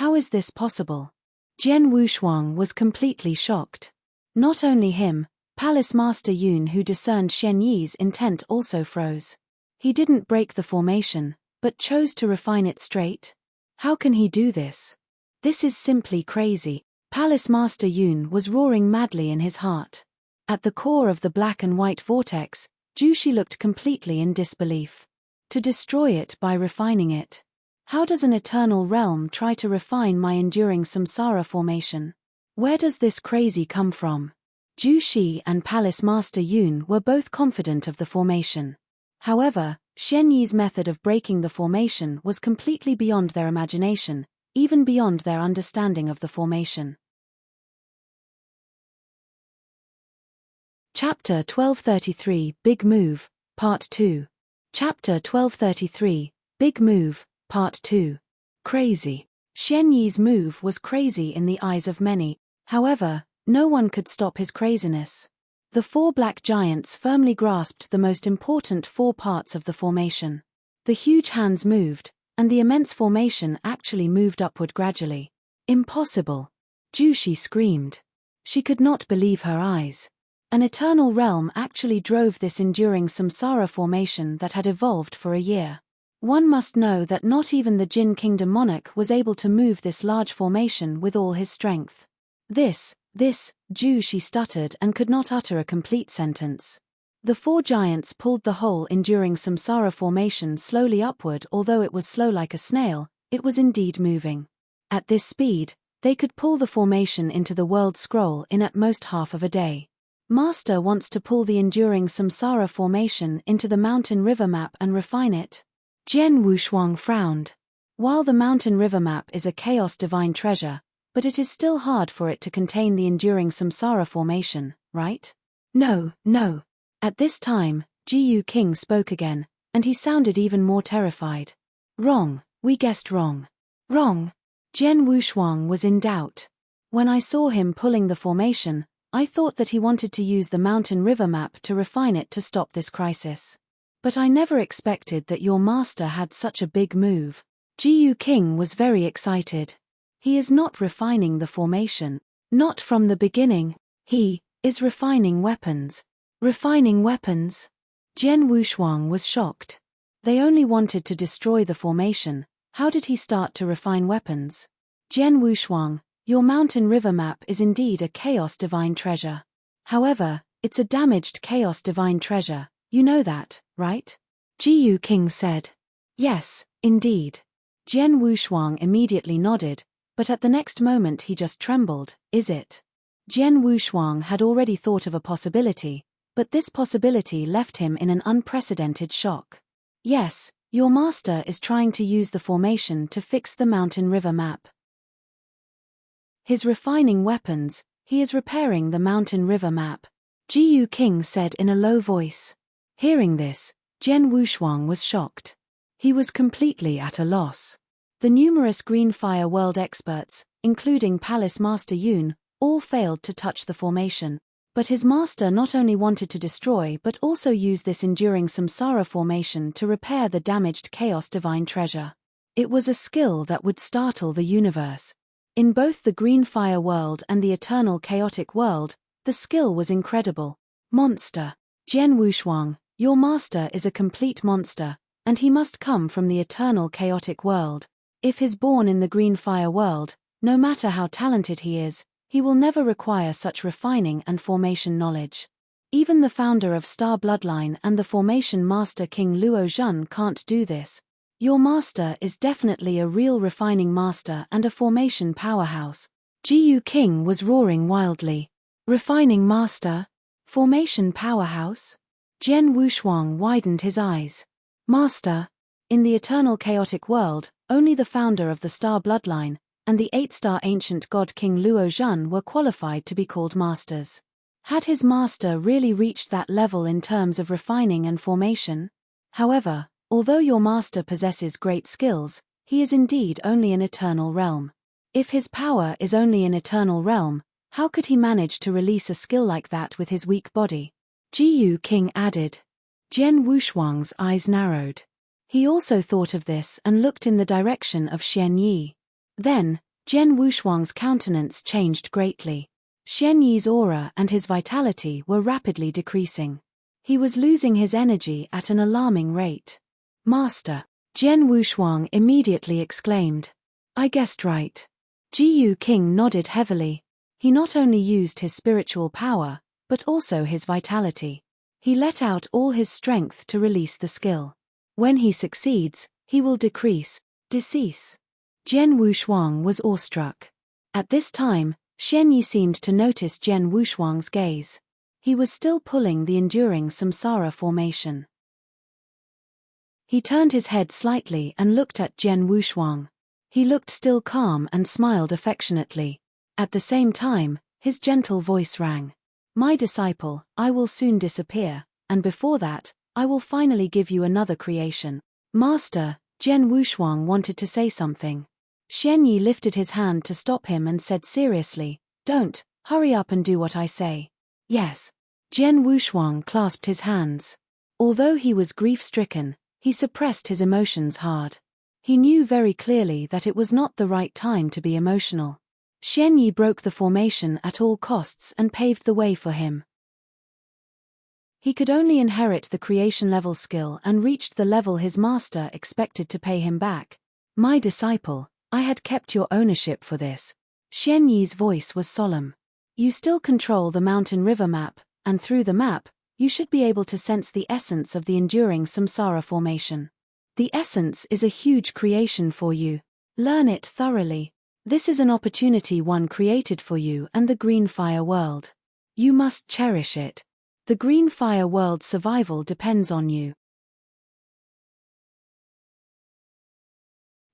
A: How is this possible? Jian Wushuang was completely shocked. Not only him, Palace Master Yun, who discerned Xian Yi's intent, also froze. He didn't break the formation, but chose to refine it straight. How can he do this? This is simply crazy. Palace Master Yun was roaring madly in his heart. At the core of the black and white vortex, Jushi looked completely in disbelief. To destroy it by refining it. How does an eternal realm try to refine my enduring samsara formation? Where does this crazy come from? Jushi and Palace Master Yun were both confident of the formation. However, Xian Yi's method of breaking the formation was completely beyond their imagination, even beyond their understanding of the formation. Chapter 1233, Big Move, Part 2. Chapter 1233, Big Move, Part 2. Crazy. Xian Yi's move was crazy in the eyes of many. However, no one could stop his craziness. The 4 black giants firmly grasped the most important 4 parts of the formation. The huge hands moved, and the immense formation actually moved upward gradually. Impossible! Jushi screamed. She could not believe her eyes. An eternal realm actually drove this enduring samsara formation that had evolved for a year. One must know that not even the Jin Kingdom monarch was able to move this large formation with all his strength. Jushi stuttered and could not utter a complete sentence. The 4 giants pulled the whole enduring samsara formation slowly upward. Although it was slow like a snail, it was indeed moving. At this speed, they could pull the formation into the world scroll in at most half of a day. Master wants to pull the enduring samsara formation into the mountain river map and refine it. Jian Wushuang frowned. While the mountain river map is a chaos divine treasure, but it is still hard for it to contain the enduring samsara formation, right? No. At this time, Jiyu King spoke again, and he sounded even more terrified. Wrong, we guessed wrong. Wrong. Jian Wushuang was in doubt. When I saw him pulling the formation, I thought that he wanted to use the mountain river map to refine it to stop this crisis. But I never expected that your master had such a big move. Jiyu King was very excited. He is not refining the formation. Not from the beginning. He is refining weapons. Refining weapons? Jian Wushuang was shocked. They only wanted to destroy the formation. How did he start to refine weapons? Jian Wushuang, your mountain river map is indeed a chaos divine treasure. However, it's a damaged chaos divine treasure. You know that, right? Jiyu King said. Yes, indeed. Jian Wushuang immediately nodded, but at the next moment he just trembled. Is it? Jian Wushuang had already thought of a possibility, but this possibility left him in an unprecedented shock. Yes, your master is trying to use the formation to fix the mountain river map. His refining weapons, he is repairing the mountain river map, Jiyu King said in a low voice. Hearing this, Jian Wushuang was shocked. He was completely at a loss. The numerous Green Fire World experts, including Palace Master Yun, all failed to touch the formation, but his master not only wanted to destroy but also use this enduring samsara formation to repair the damaged Chaos Divine Treasure. It was a skill that would startle the universe. In both the Green Fire World and the Eternal Chaotic World, the skill was incredible. Monster. Jian Wushuang, your master is a complete monster, and he must come from the Eternal Chaotic World. If he's born in the Green Fire World, no matter how talented he is, he will never require such refining and formation knowledge. Even the founder of Star Bloodline and the formation master King Luo Zhun can't do this. Your master is definitely a real refining master and a formation powerhouse. Jiyu King was roaring wildly. Refining master? Formation powerhouse? Jian Wushuang widened his eyes. Master. In the Eternal Chaotic World, only the founder of the Star Bloodline and the 8-star ancient god King Luo Zhun were qualified to be called masters. Had his master really reached that level in terms of refining and formation? However, although your master possesses great skills, he is indeed only an eternal realm. If his power is only an eternal realm, how could he manage to release a skill like that with his weak body? Jiyu King added. Jian Wushuang's eyes narrowed. He also thought of this and looked in the direction of Xian Yi. Then, Jian Wushuang's countenance changed greatly. Xian Yi's aura and his vitality were rapidly decreasing. He was losing his energy at an alarming rate. Master. Jian Wushuang immediately exclaimed. I guessed right. Jiyu King nodded heavily. He not only used his spiritual power, but also his vitality. He let out all his strength to release the skill. When he succeeds, he will decease. Jian Wushuang was awestruck. At this time, Xian Yi seemed to notice Jian Wushuang's gaze. He was still pulling the enduring samsara formation. He turned his head slightly and looked at Jian Wushuang. He looked still calm and smiled affectionately. At the same time, his gentle voice rang. My disciple, I will soon disappear, and before that, I will finally give you another creation. Master, Jian Wushuang wanted to say something. Xian Yi lifted his hand to stop him and said seriously, Don't, hurry up and do what I say. Yes. Jian Wushuang clasped his hands. Although he was grief-stricken, he suppressed his emotions hard. He knew very clearly that it was not the right time to be emotional. Xian Yi broke the formation at all costs and paved the way for him. He could only inherit the creation-level skill and reached the level his master expected to pay him back. My disciple, I had kept your ownership for this. Xian Yi's voice was solemn. You still control the mountain river map, and through the map, you should be able to sense the essence of the enduring samsara formation. The essence is a huge creation for you. Learn it thoroughly. This is an opportunity one created for you and the Green Fire World. You must cherish it. The Green Fire World's survival depends on you.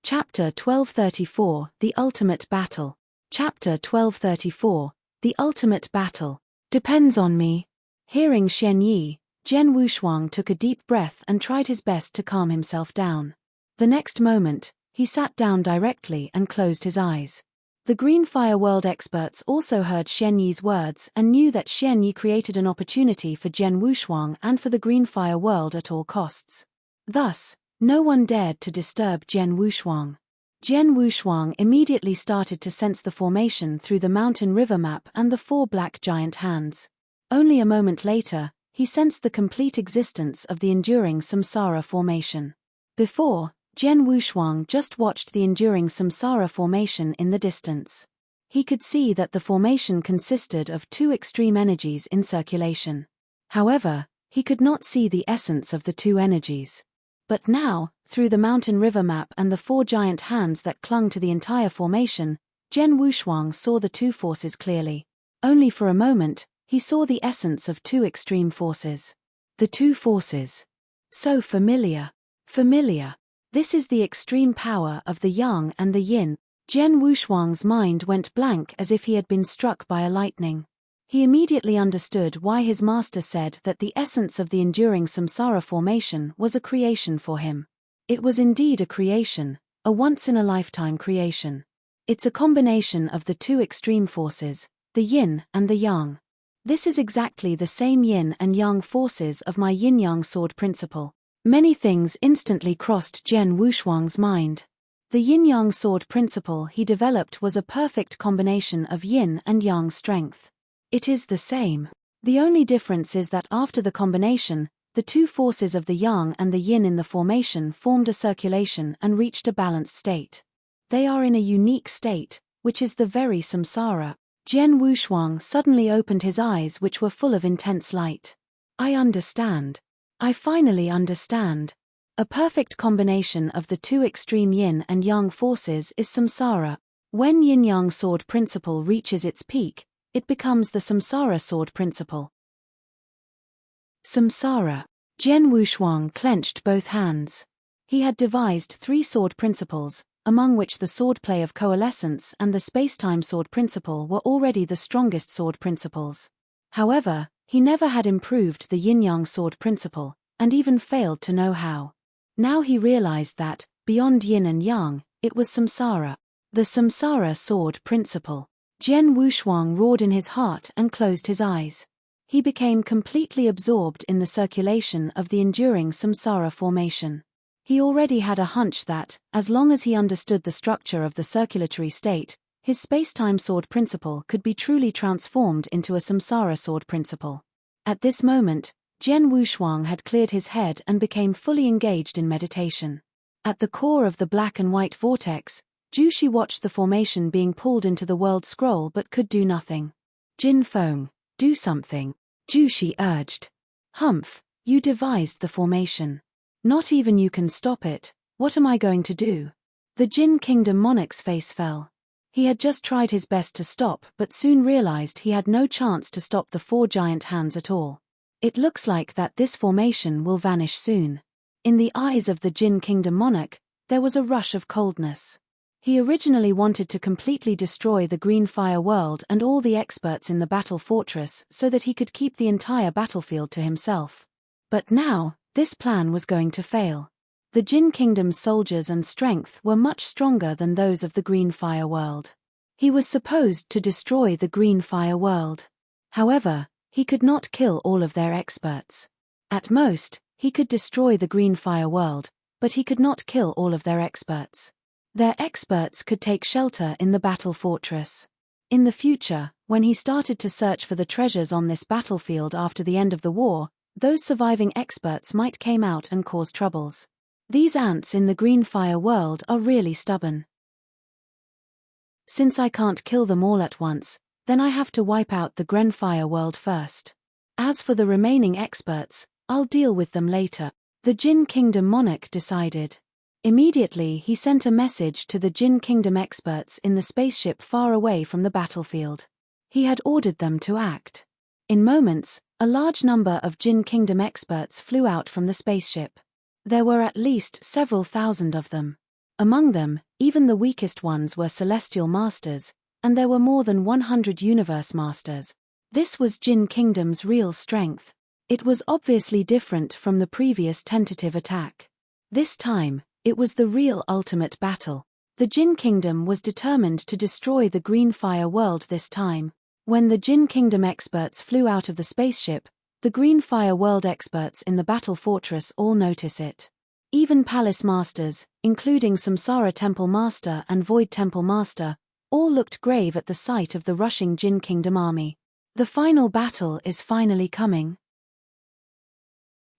A: Chapter 1234, The Ultimate Battle. Chapter 1234, The Ultimate Battle. Depends on me. Hearing Xian Yi, Jian Wushuang took a deep breath and tried his best to calm himself down. The next moment, he sat down directly and closed his eyes. The Green Fire World experts also heard Xian Yi's words and knew that Xian Yi created an opportunity for Jian Wushuang and for the Green Fire World at all costs. Thus, no one dared to disturb Jian Wushuang. Jian Wushuang immediately started to sense the formation through the mountain river map and the 4 black giant hands. Only a moment later, he sensed the complete existence of the enduring samsara formation. Before, Jian Wushuang just watched the enduring samsara formation in the distance. He could see that the formation consisted of 2 extreme energies in circulation. However, he could not see the essence of the 2 energies. But now, through the mountain river map and the 4 giant hands that clung to the entire formation, Jian Wushuang saw the 2 forces clearly. Only for a moment, he saw the essence of two extreme forces. The two forces. So familiar. Familiar. This is the extreme power of the yang and the yin. Jian Wushuang's mind went blank as if he had been struck by a lightning. He immediately understood why his master said that the essence of the enduring samsara formation was a creation for him. It was indeed a creation, a once-in-a-lifetime creation. It's a combination of the two extreme forces, the yin and the yang. This is exactly the same yin and yang forces of my yin-yang sword principle. Many things instantly crossed Jian Wushuang's mind. The yin-yang sword principle he developed was a perfect combination of yin and yang strength. It is the same. The only difference is that after the combination, the two forces of the yang and the yin in the formation formed a circulation and reached a balanced state. They are in a unique state, which is the very samsara. Jian Wushuang suddenly opened his eyes, which were full of intense light. I understand. I finally understand. A perfect combination of the two extreme yin and yang forces is samsara. When yin-yang sword principle reaches its peak, it becomes the samsara sword principle. Samsara. Jian Wushuang clenched both hands. He had devised 3 sword principles, among which the swordplay of coalescence and the space-time sword principle were already the strongest sword principles. However, he never had improved the yin-yang sword principle, and even failed to know how. Now he realized that, beyond yin and yang, it was samsara. The samsara sword principle. Jian Wushuang roared in his heart and closed his eyes. He became completely absorbed in the circulation of the enduring samsara formation. He already had a hunch that, as long as he understood the structure of the circulatory state, his space-time sword principle could be truly transformed into a samsara sword principle. At this moment, Jian Wushuang had cleared his head and became fully engaged in meditation. At the core of the black and white vortex, Jushi watched the formation being pulled into the world scroll but could do nothing. Jin Feng, do something, Jushi urged. Humph, you devised the formation. Not even you can stop it. What am I going to do? The Jin Kingdom monarch's face fell. He had just tried his best to stop but soon realized he had no chance to stop the 4 giant hands at all. It looks like that this formation will vanish soon. In the eyes of the Jin Kingdom monarch, there was a rush of coldness. He originally wanted to completely destroy the Green Fire world and all the experts in the battle fortress so that he could keep the entire battlefield to himself. But now, this plan was going to fail. The Jin Kingdom's soldiers and strength were much stronger than those of the Green Fire world. He was supposed to destroy the Green Fire world. However, he could not kill all of their experts. At most, he could destroy the Green Fire world, but he could not kill all of their experts. Their experts could take shelter in the battle fortress. In the future, when he started to search for the treasures on this battlefield after the end of the war, those surviving experts might come out and cause troubles. These ants in the Green Fire world are really stubborn. Since I can't kill them all at once, then I have to wipe out the Green Fire world first. As for the remaining experts, I'll deal with them later, the Jin Kingdom monarch decided. Immediately he sent a message to the Jin Kingdom experts in the spaceship far away from the battlefield. He had ordered them to act. In moments, a large number of Jin Kingdom experts flew out from the spaceship. There were at least several thousand of them. Among them, even the weakest ones were celestial masters, and there were more than 100 universe masters. This was Jin Kingdom's real strength. It was obviously different from the previous tentative attack. This time, it was the real ultimate battle. The Jin Kingdom was determined to destroy the Green Fire world this time. When the Jin Kingdom experts flew out of the spaceship, the Green Fire world experts in the battle fortress all notice it. Even palace masters, including Samsara Temple Master and Void Temple Master, all looked grave at the sight of the rushing Jin Kingdom army. The final battle is finally coming.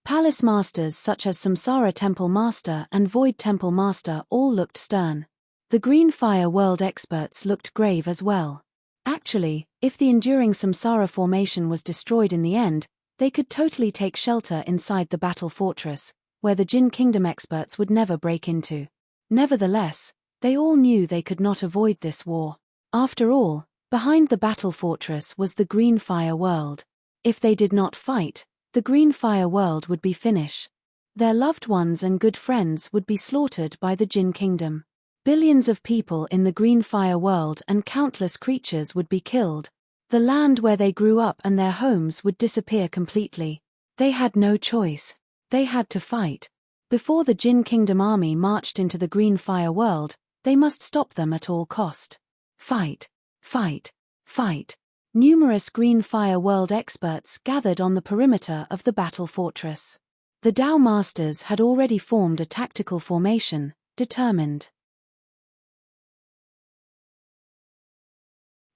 A: Palace masters such as Samsara Temple Master and Void Temple Master all looked stern. The Green Fire world experts looked grave as well. Actually, if the enduring Samsara formation was destroyed in the end, they could totally take shelter inside the battle fortress, where the Jin Kingdom experts would never break into. Nevertheless, they all knew they could not avoid this war. After all, Behind the battle fortress was the green fire world. If they did not fight, the green fire world would be finished. Their loved ones and good friends would be slaughtered by the Jinn Kingdom. Billions of people in the green fire world and countless creatures would be killed. The land where they grew up and their homes would disappear completely. They had no choice. They had to fight. Before the Jinn Kingdom army marched into the green fire world, they must stop them at all cost. Fight, fight, fight. Numerous green fire world experts gathered on the perimeter of the battle fortress. The Tao Masters had already formed a tactical formation, determined.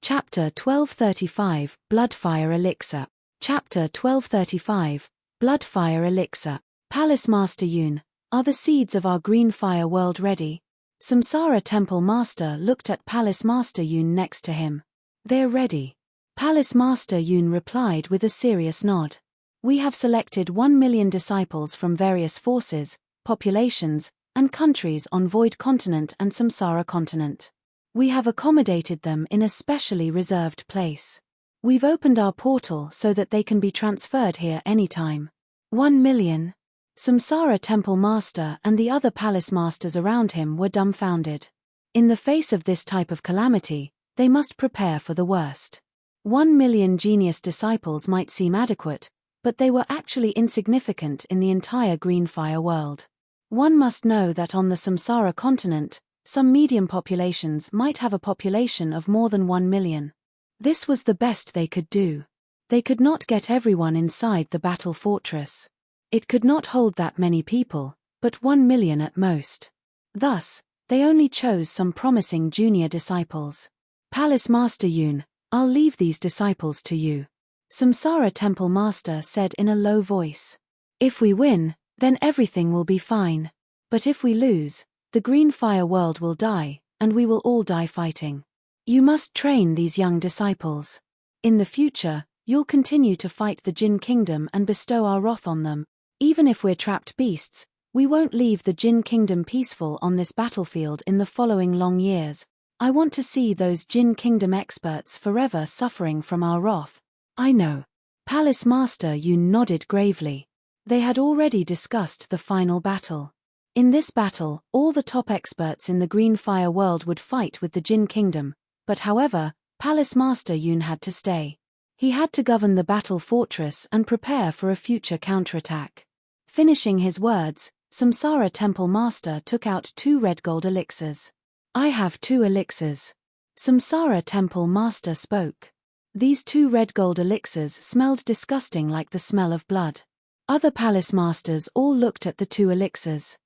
A: Chapter 1235, Bloodfire Elixir. Chapter 1235, Bloodfire Elixir. Palace Master Yun, are the seeds of our green fire world ready? Samsara Temple Master looked at Palace Master Yun next to him. They're ready. Palace Master Yun replied with a serious nod. We have selected 1 million disciples from various forces, populations, and countries on Void Continent and Samsara Continent. We have accommodated them in a specially reserved place. We've opened our portal so that they can be transferred here anytime. 1 million. Samsara Temple Master and the other Palace Masters around him were dumbfounded. In the face of this type of calamity, they must prepare for the worst. 1 million genius disciples might seem adequate, but they were actually insignificant in the entire green fire world. One must know that on the Samsara continent, some medium populations might have a population of more than 1 million. This was the best they could do. They could not get everyone inside the battle fortress. It could not hold that many people, but 1 million at most. Thus, they only chose some promising junior disciples. Palace Master Yun, I'll leave these disciples to you. Samsara Temple Master said in a low voice. If we win, then everything will be fine. But if we lose, the green fire world will die, and we will all die fighting. You must train these young disciples. In the future, you'll continue to fight the Jinn Kingdom and bestow our wrath on them. Even if we're trapped beasts, we won't leave the Jinn Kingdom peaceful on this battlefield in the following long years. I want to see those Jinn Kingdom experts forever suffering from our wrath. I know. Palace Master Yun nodded gravely. They had already discussed the final battle. In this battle, all the top experts in the green fire world would fight with the Jinn Kingdom, but however, Palace Master Yun had to stay. He had to govern the battle fortress and prepare for a future counterattack. Finishing his words, Samsara Temple Master took out 2 red gold elixirs. I have 2 elixirs. Samsara Temple Master spoke. These 2 red gold elixirs smelled disgusting like the smell of blood. Other Palace Masters all looked at the 2 elixirs.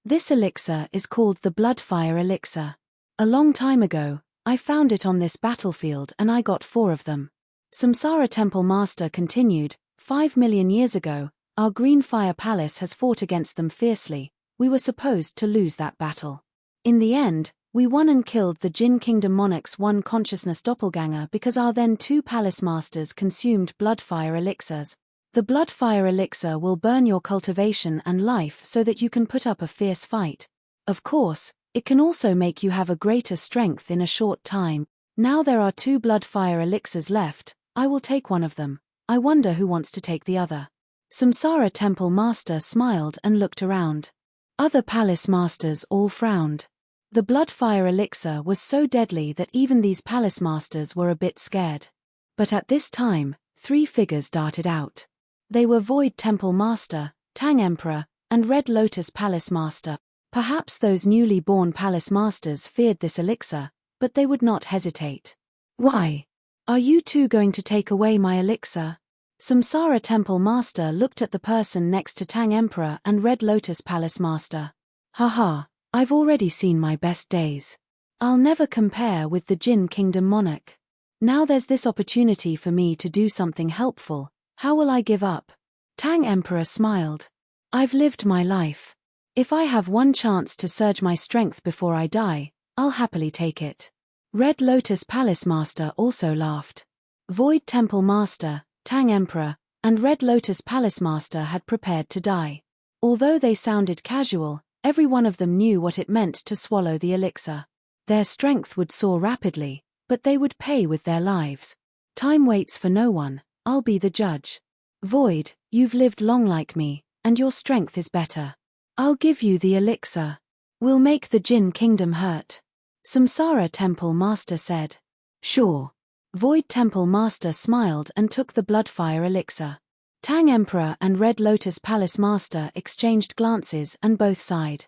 A: This elixir is called the Bloodfire Elixir. A long time ago, I found it on this battlefield and I got 4 of them. Samsara Temple Master continued, 5 million years ago, our Green Fire Palace has fought against them fiercely. We were supposed to lose that battle. In the end, we won and killed the Jinn Kingdom Monarch's 1 consciousness doppelganger because our then 2 Palace Masters consumed Bloodfire elixirs. The Bloodfire elixir will burn your cultivation and life so that you can put up a fierce fight. Of course, it can also make you have a greater strength in a short time. Now there are 2 Bloodfire elixirs left. I will take one of them. I wonder who wants to take the other. Samsara Temple Master smiled and looked around. Other Palace Masters all frowned. The Bloodfire elixir was so deadly that even these Palace Masters were a bit scared. But at this time, 3 figures darted out. They were Void Temple Master, Tang Emperor, and Red Lotus Palace Master. Perhaps those newly born Palace Masters feared this elixir, but they would not hesitate. Why? Are you 2 going to take away my elixir? Samsara Temple Master looked at the person next to Tang Emperor and Red Lotus Palace Master. Haha, I've already seen my best days. I'll never compare with the Jinn Kingdom Monarch. Now there's this opportunity for me to do something helpful. How will I give up? Tang Emperor smiled. I've lived my life. If I have one chance to surge my strength before I die, I'll happily take it. Red Lotus Palace Master also laughed. Void Temple Master, Tang Emperor, and Red Lotus Palace Master had prepared to die. Although they sounded casual, every one of them knew what it meant to swallow the elixir. Their strength would soar rapidly, but they would pay with their lives. Time waits for no one, I'll be the judge. Void, you've lived long like me, and your strength is better. I'll give you the elixir. We'll make the Jinn Kingdom hurt. Samsara Temple Master said. Sure. Void Temple Master smiled and took the Bloodfire elixir. Tang Emperor and Red Lotus Palace Master exchanged glances and both sighed.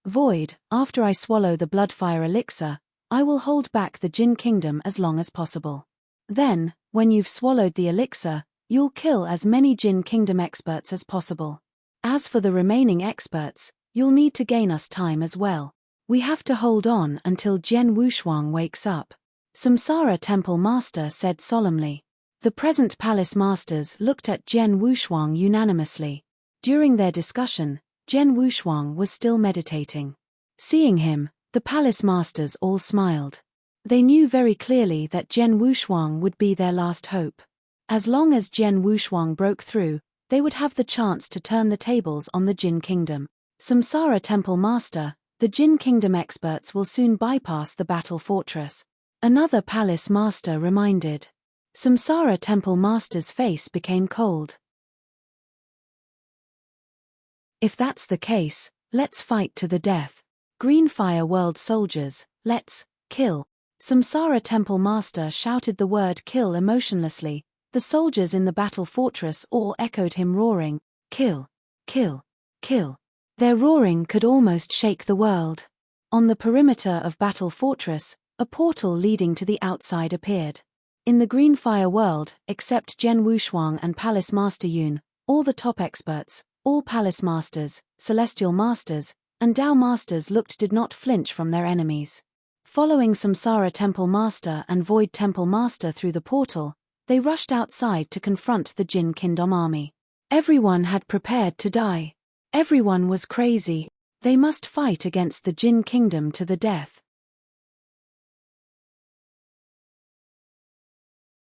A: Void, after I swallow the Bloodfire elixir, I will hold back the Jinn Kingdom as long as possible. Then, when you've swallowed the elixir, you'll kill as many Jinn Kingdom experts as possible. As for the remaining experts, you'll need to gain us time as well. We have to hold on until Jian Wushuang wakes up. Samsara Temple Master said solemnly. The present palace masters looked at Jian Wushuang unanimously. During their discussion, Jian Wushuang was still meditating. Seeing him, the palace masters all smiled. They knew very clearly that Jian Wushuang would be their last hope. As long as Jian Wushuang broke through, they would have the chance to turn the tables on the Jinn Kingdom. Samsara Temple Master, the Jinn Kingdom experts will soon bypass the battle fortress. Another palace master reminded. Samsara Temple Master's face became cold. If that's the case, let's fight to the death. Greenfire World soldiers, let's kill. Samsara Temple Master shouted the word kill emotionlessly. The soldiers in the battle fortress all echoed him roaring, kill, kill, kill. Their roaring could almost shake the world. On the perimeter of battle fortress, a portal leading to the outside appeared. In the Greenfire World, except Jian Wushuang and Palace Master Yun, all the top experts, all Palace Masters, Celestial Masters, and Dao Masters did not flinch from their enemies. Following Samsara Temple Master and Void Temple Master through the portal, they rushed outside to confront the Jinn Kingdom army. Everyone had prepared to die. Everyone was crazy. They must fight against the Jinn Kingdom to the death.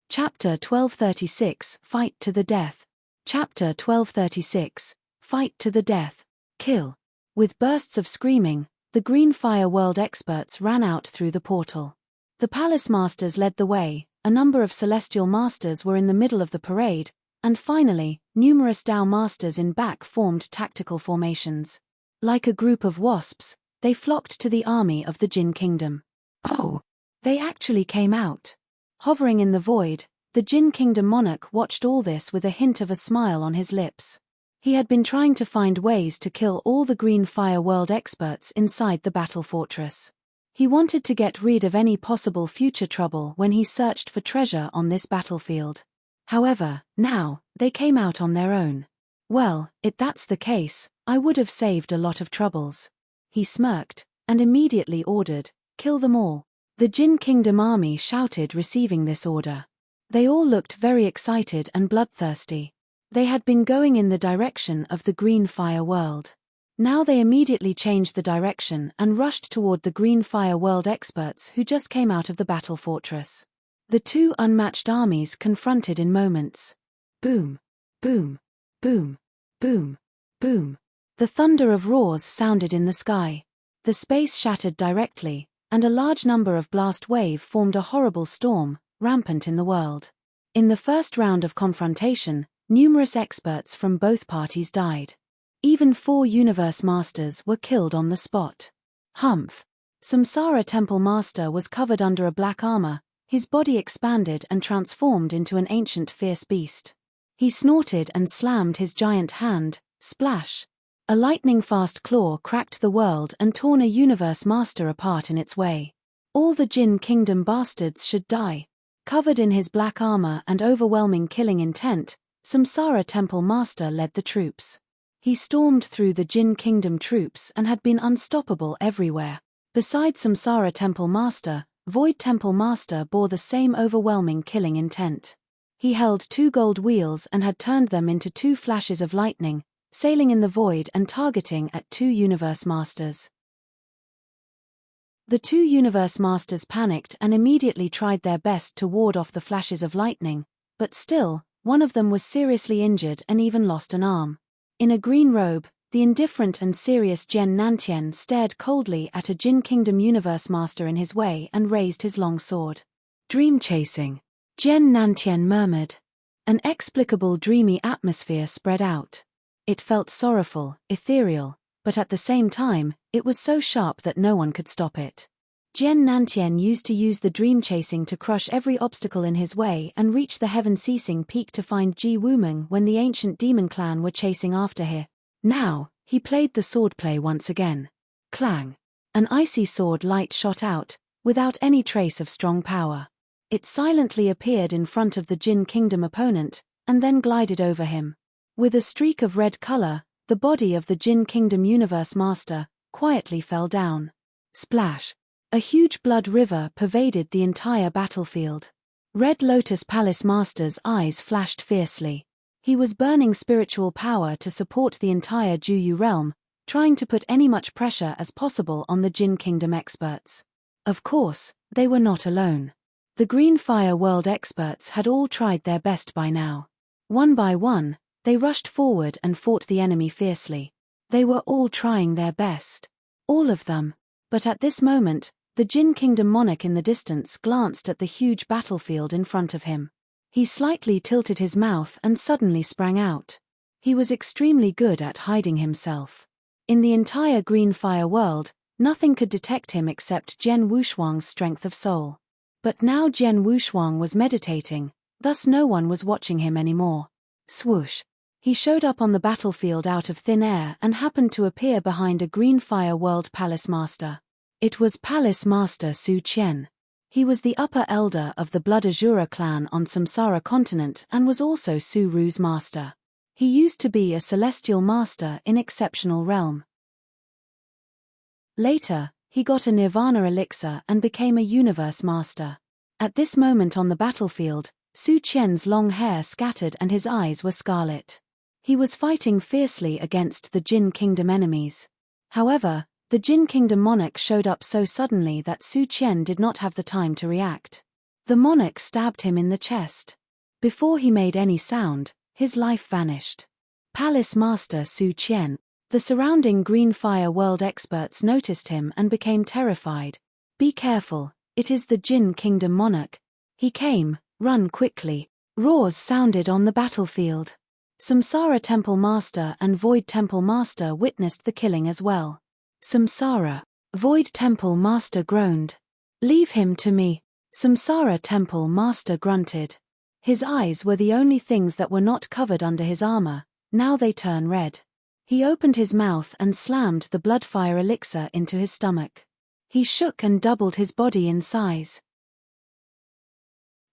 A: Chapter 1236 Fight to the Death. Chapter 1236 Fight to the Death. Kill. With bursts of screaming, the Greenfire World experts ran out through the portal. The Palace Masters led the way, a number of Celestial Masters were in the middle of the parade, and finally, numerous Dao Masters in back formed tactical formations. Like a group of wasps, they flocked to the army of the Jinn Kingdom. Oh! They actually came out. Hovering in the void, the Jinn Kingdom monarch watched all this with a hint of a smile on his lips. He had been trying to find ways to kill all the Greenfire World experts inside the battle fortress. He wanted to get rid of any possible future trouble when he searched for treasure on this battlefield. However, now, they came out on their own. Well, if that's the case, I would have saved a lot of troubles. He smirked, and immediately ordered, kill them all. The Jinn Kingdom army shouted receiving this order. They all looked very excited and bloodthirsty. They had been going in the direction of the Greenfire World. Now they immediately changed the direction and rushed toward the Greenfire World experts who just came out of the battle fortress. The two unmatched armies confronted in moments. Boom, boom, boom, boom, boom. The thunder of roars sounded in the sky. The space shattered directly, and a large number of blast wave formed a horrible storm, rampant in the world. In the first round of confrontation, numerous experts from both parties died. Even 4 Universe Masters were killed on the spot. Humph! Samsara Temple Master was covered under a black armor, his body expanded and transformed into an ancient fierce beast. He snorted and slammed his giant hand, splash! A lightning-fast claw cracked the world and torn a Universe Master apart in its way. All the Jinn Kingdom bastards should die. Covered in his black armor and overwhelming killing intent, Samsara Temple Master led the troops. He stormed through the Jinn Kingdom troops and had been unstoppable everywhere. Besides Samsara Temple Master, Void Temple Master bore the same overwhelming killing intent. He held 2 gold wheels and had turned them into 2 flashes of lightning, sailing in the void and targeting at 2 Universe Masters. The 2 Universe Masters panicked and immediately tried their best to ward off the flashes of lightning, but still, one of them was seriously injured and even lost an arm. In a green robe, the indifferent and serious Jian Nantian stared coldly at a Jin Kingdom Universe Master in his way and raised his long sword. Dream chasing, Jian Nantian murmured. An explicable dreamy atmosphere spread out. It felt sorrowful, ethereal, but at the same time, it was so sharp that no one could stop it. Jian Nantian used to use the dream chasing to crush every obstacle in his way and reach the heaven-ceasing peak to find Ji Wumeng when the ancient demon clan were chasing after him. Now, he played the swordplay once again. Clang! An icy sword light shot out, without any trace of strong power. It silently appeared in front of the Jin Kingdom opponent, and then glided over him. With a streak of red color, the body of the Jin Kingdom Universe Master quietly fell down. Splash! A huge blood river pervaded the entire battlefield. Red Lotus Palace Master's eyes flashed fiercely. He was burning spiritual power to support the entire Juyu realm, trying to put any much pressure as possible on the Jin Kingdom experts. Of course, they were not alone. The Green Fire World experts had all tried their best by now. One by one, they rushed forward and fought the enemy fiercely. They were all trying their best. All of them. But at this moment, the Jin Kingdom monarch in the distance glanced at the huge battlefield in front of him. He slightly tilted his mouth and suddenly sprang out. He was extremely good at hiding himself. In the entire Green Fire world, nothing could detect him except Jian Wushuang's strength of soul. But now Jian Wushuang was meditating, thus no one was watching him anymore. Swoosh! He showed up on the battlefield out of thin air and happened to appear behind a Green Fire World Palace Master. It was Palace Master Su Qian. He was the upper elder of the Blood Azura clan on Samsara continent and was also Su Ru's master. He used to be a celestial master in Exceptional Realm. Later, he got a Nirvana elixir and became a universe master. At this moment on the battlefield, Su Qian's long hair scattered and his eyes were scarlet. He was fighting fiercely against the Jin Kingdom enemies. However, the Jin Kingdom monarch showed up so suddenly that Su Qian did not have the time to react. The monarch stabbed him in the chest. Before he made any sound, his life vanished. Palace Master Su Qian. The surrounding Green Fire World experts noticed him and became terrified. Be careful, it is the Jin Kingdom monarch. He came, run quickly. Roars sounded on the battlefield. Samsara Temple Master and Void Temple Master witnessed the killing as well. Samsara, Void Temple Master groaned. Leave him to me. Samsara Temple Master grunted. His eyes were the only things that were not covered under his armor, now they turn red. He opened his mouth and slammed the Bloodfire elixir into his stomach. He shook and doubled his body in size.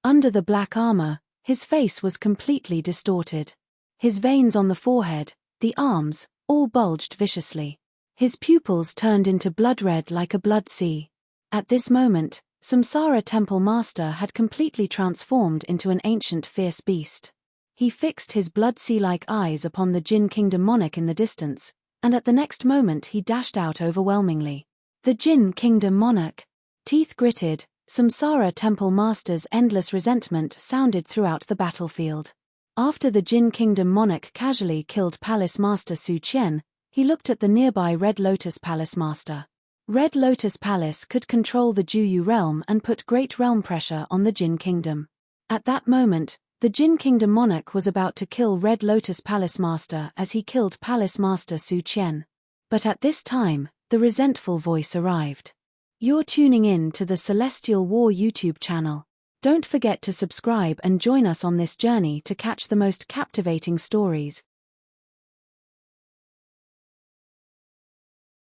A: Under the black armor, his face was completely distorted. His veins on the forehead, the arms, all bulged viciously. His pupils turned into blood red like a blood sea. At this moment, Samsara Temple Master had completely transformed into an ancient fierce beast. He fixed his blood sea-like eyes upon the Jin Kingdom monarch in the distance, and at the next moment he dashed out overwhelmingly. The Jin Kingdom monarch. Teeth gritted, Samsara Temple Master's endless resentment sounded throughout the battlefield. After the Jin Kingdom monarch casually killed Palace Master Su Qian, he looked at the nearby Red Lotus Palace Master. Red Lotus Palace could control the Juyu realm and put great realm pressure on the Jin Kingdom. At that moment, the Jin Kingdom monarch was about to kill Red Lotus Palace Master as he killed Palace Master Su Qian. But at this time, the resentful voice arrived. You're tuning in to the Celestial War YouTube channel. Don't forget to subscribe and join us on this journey to catch the most captivating stories,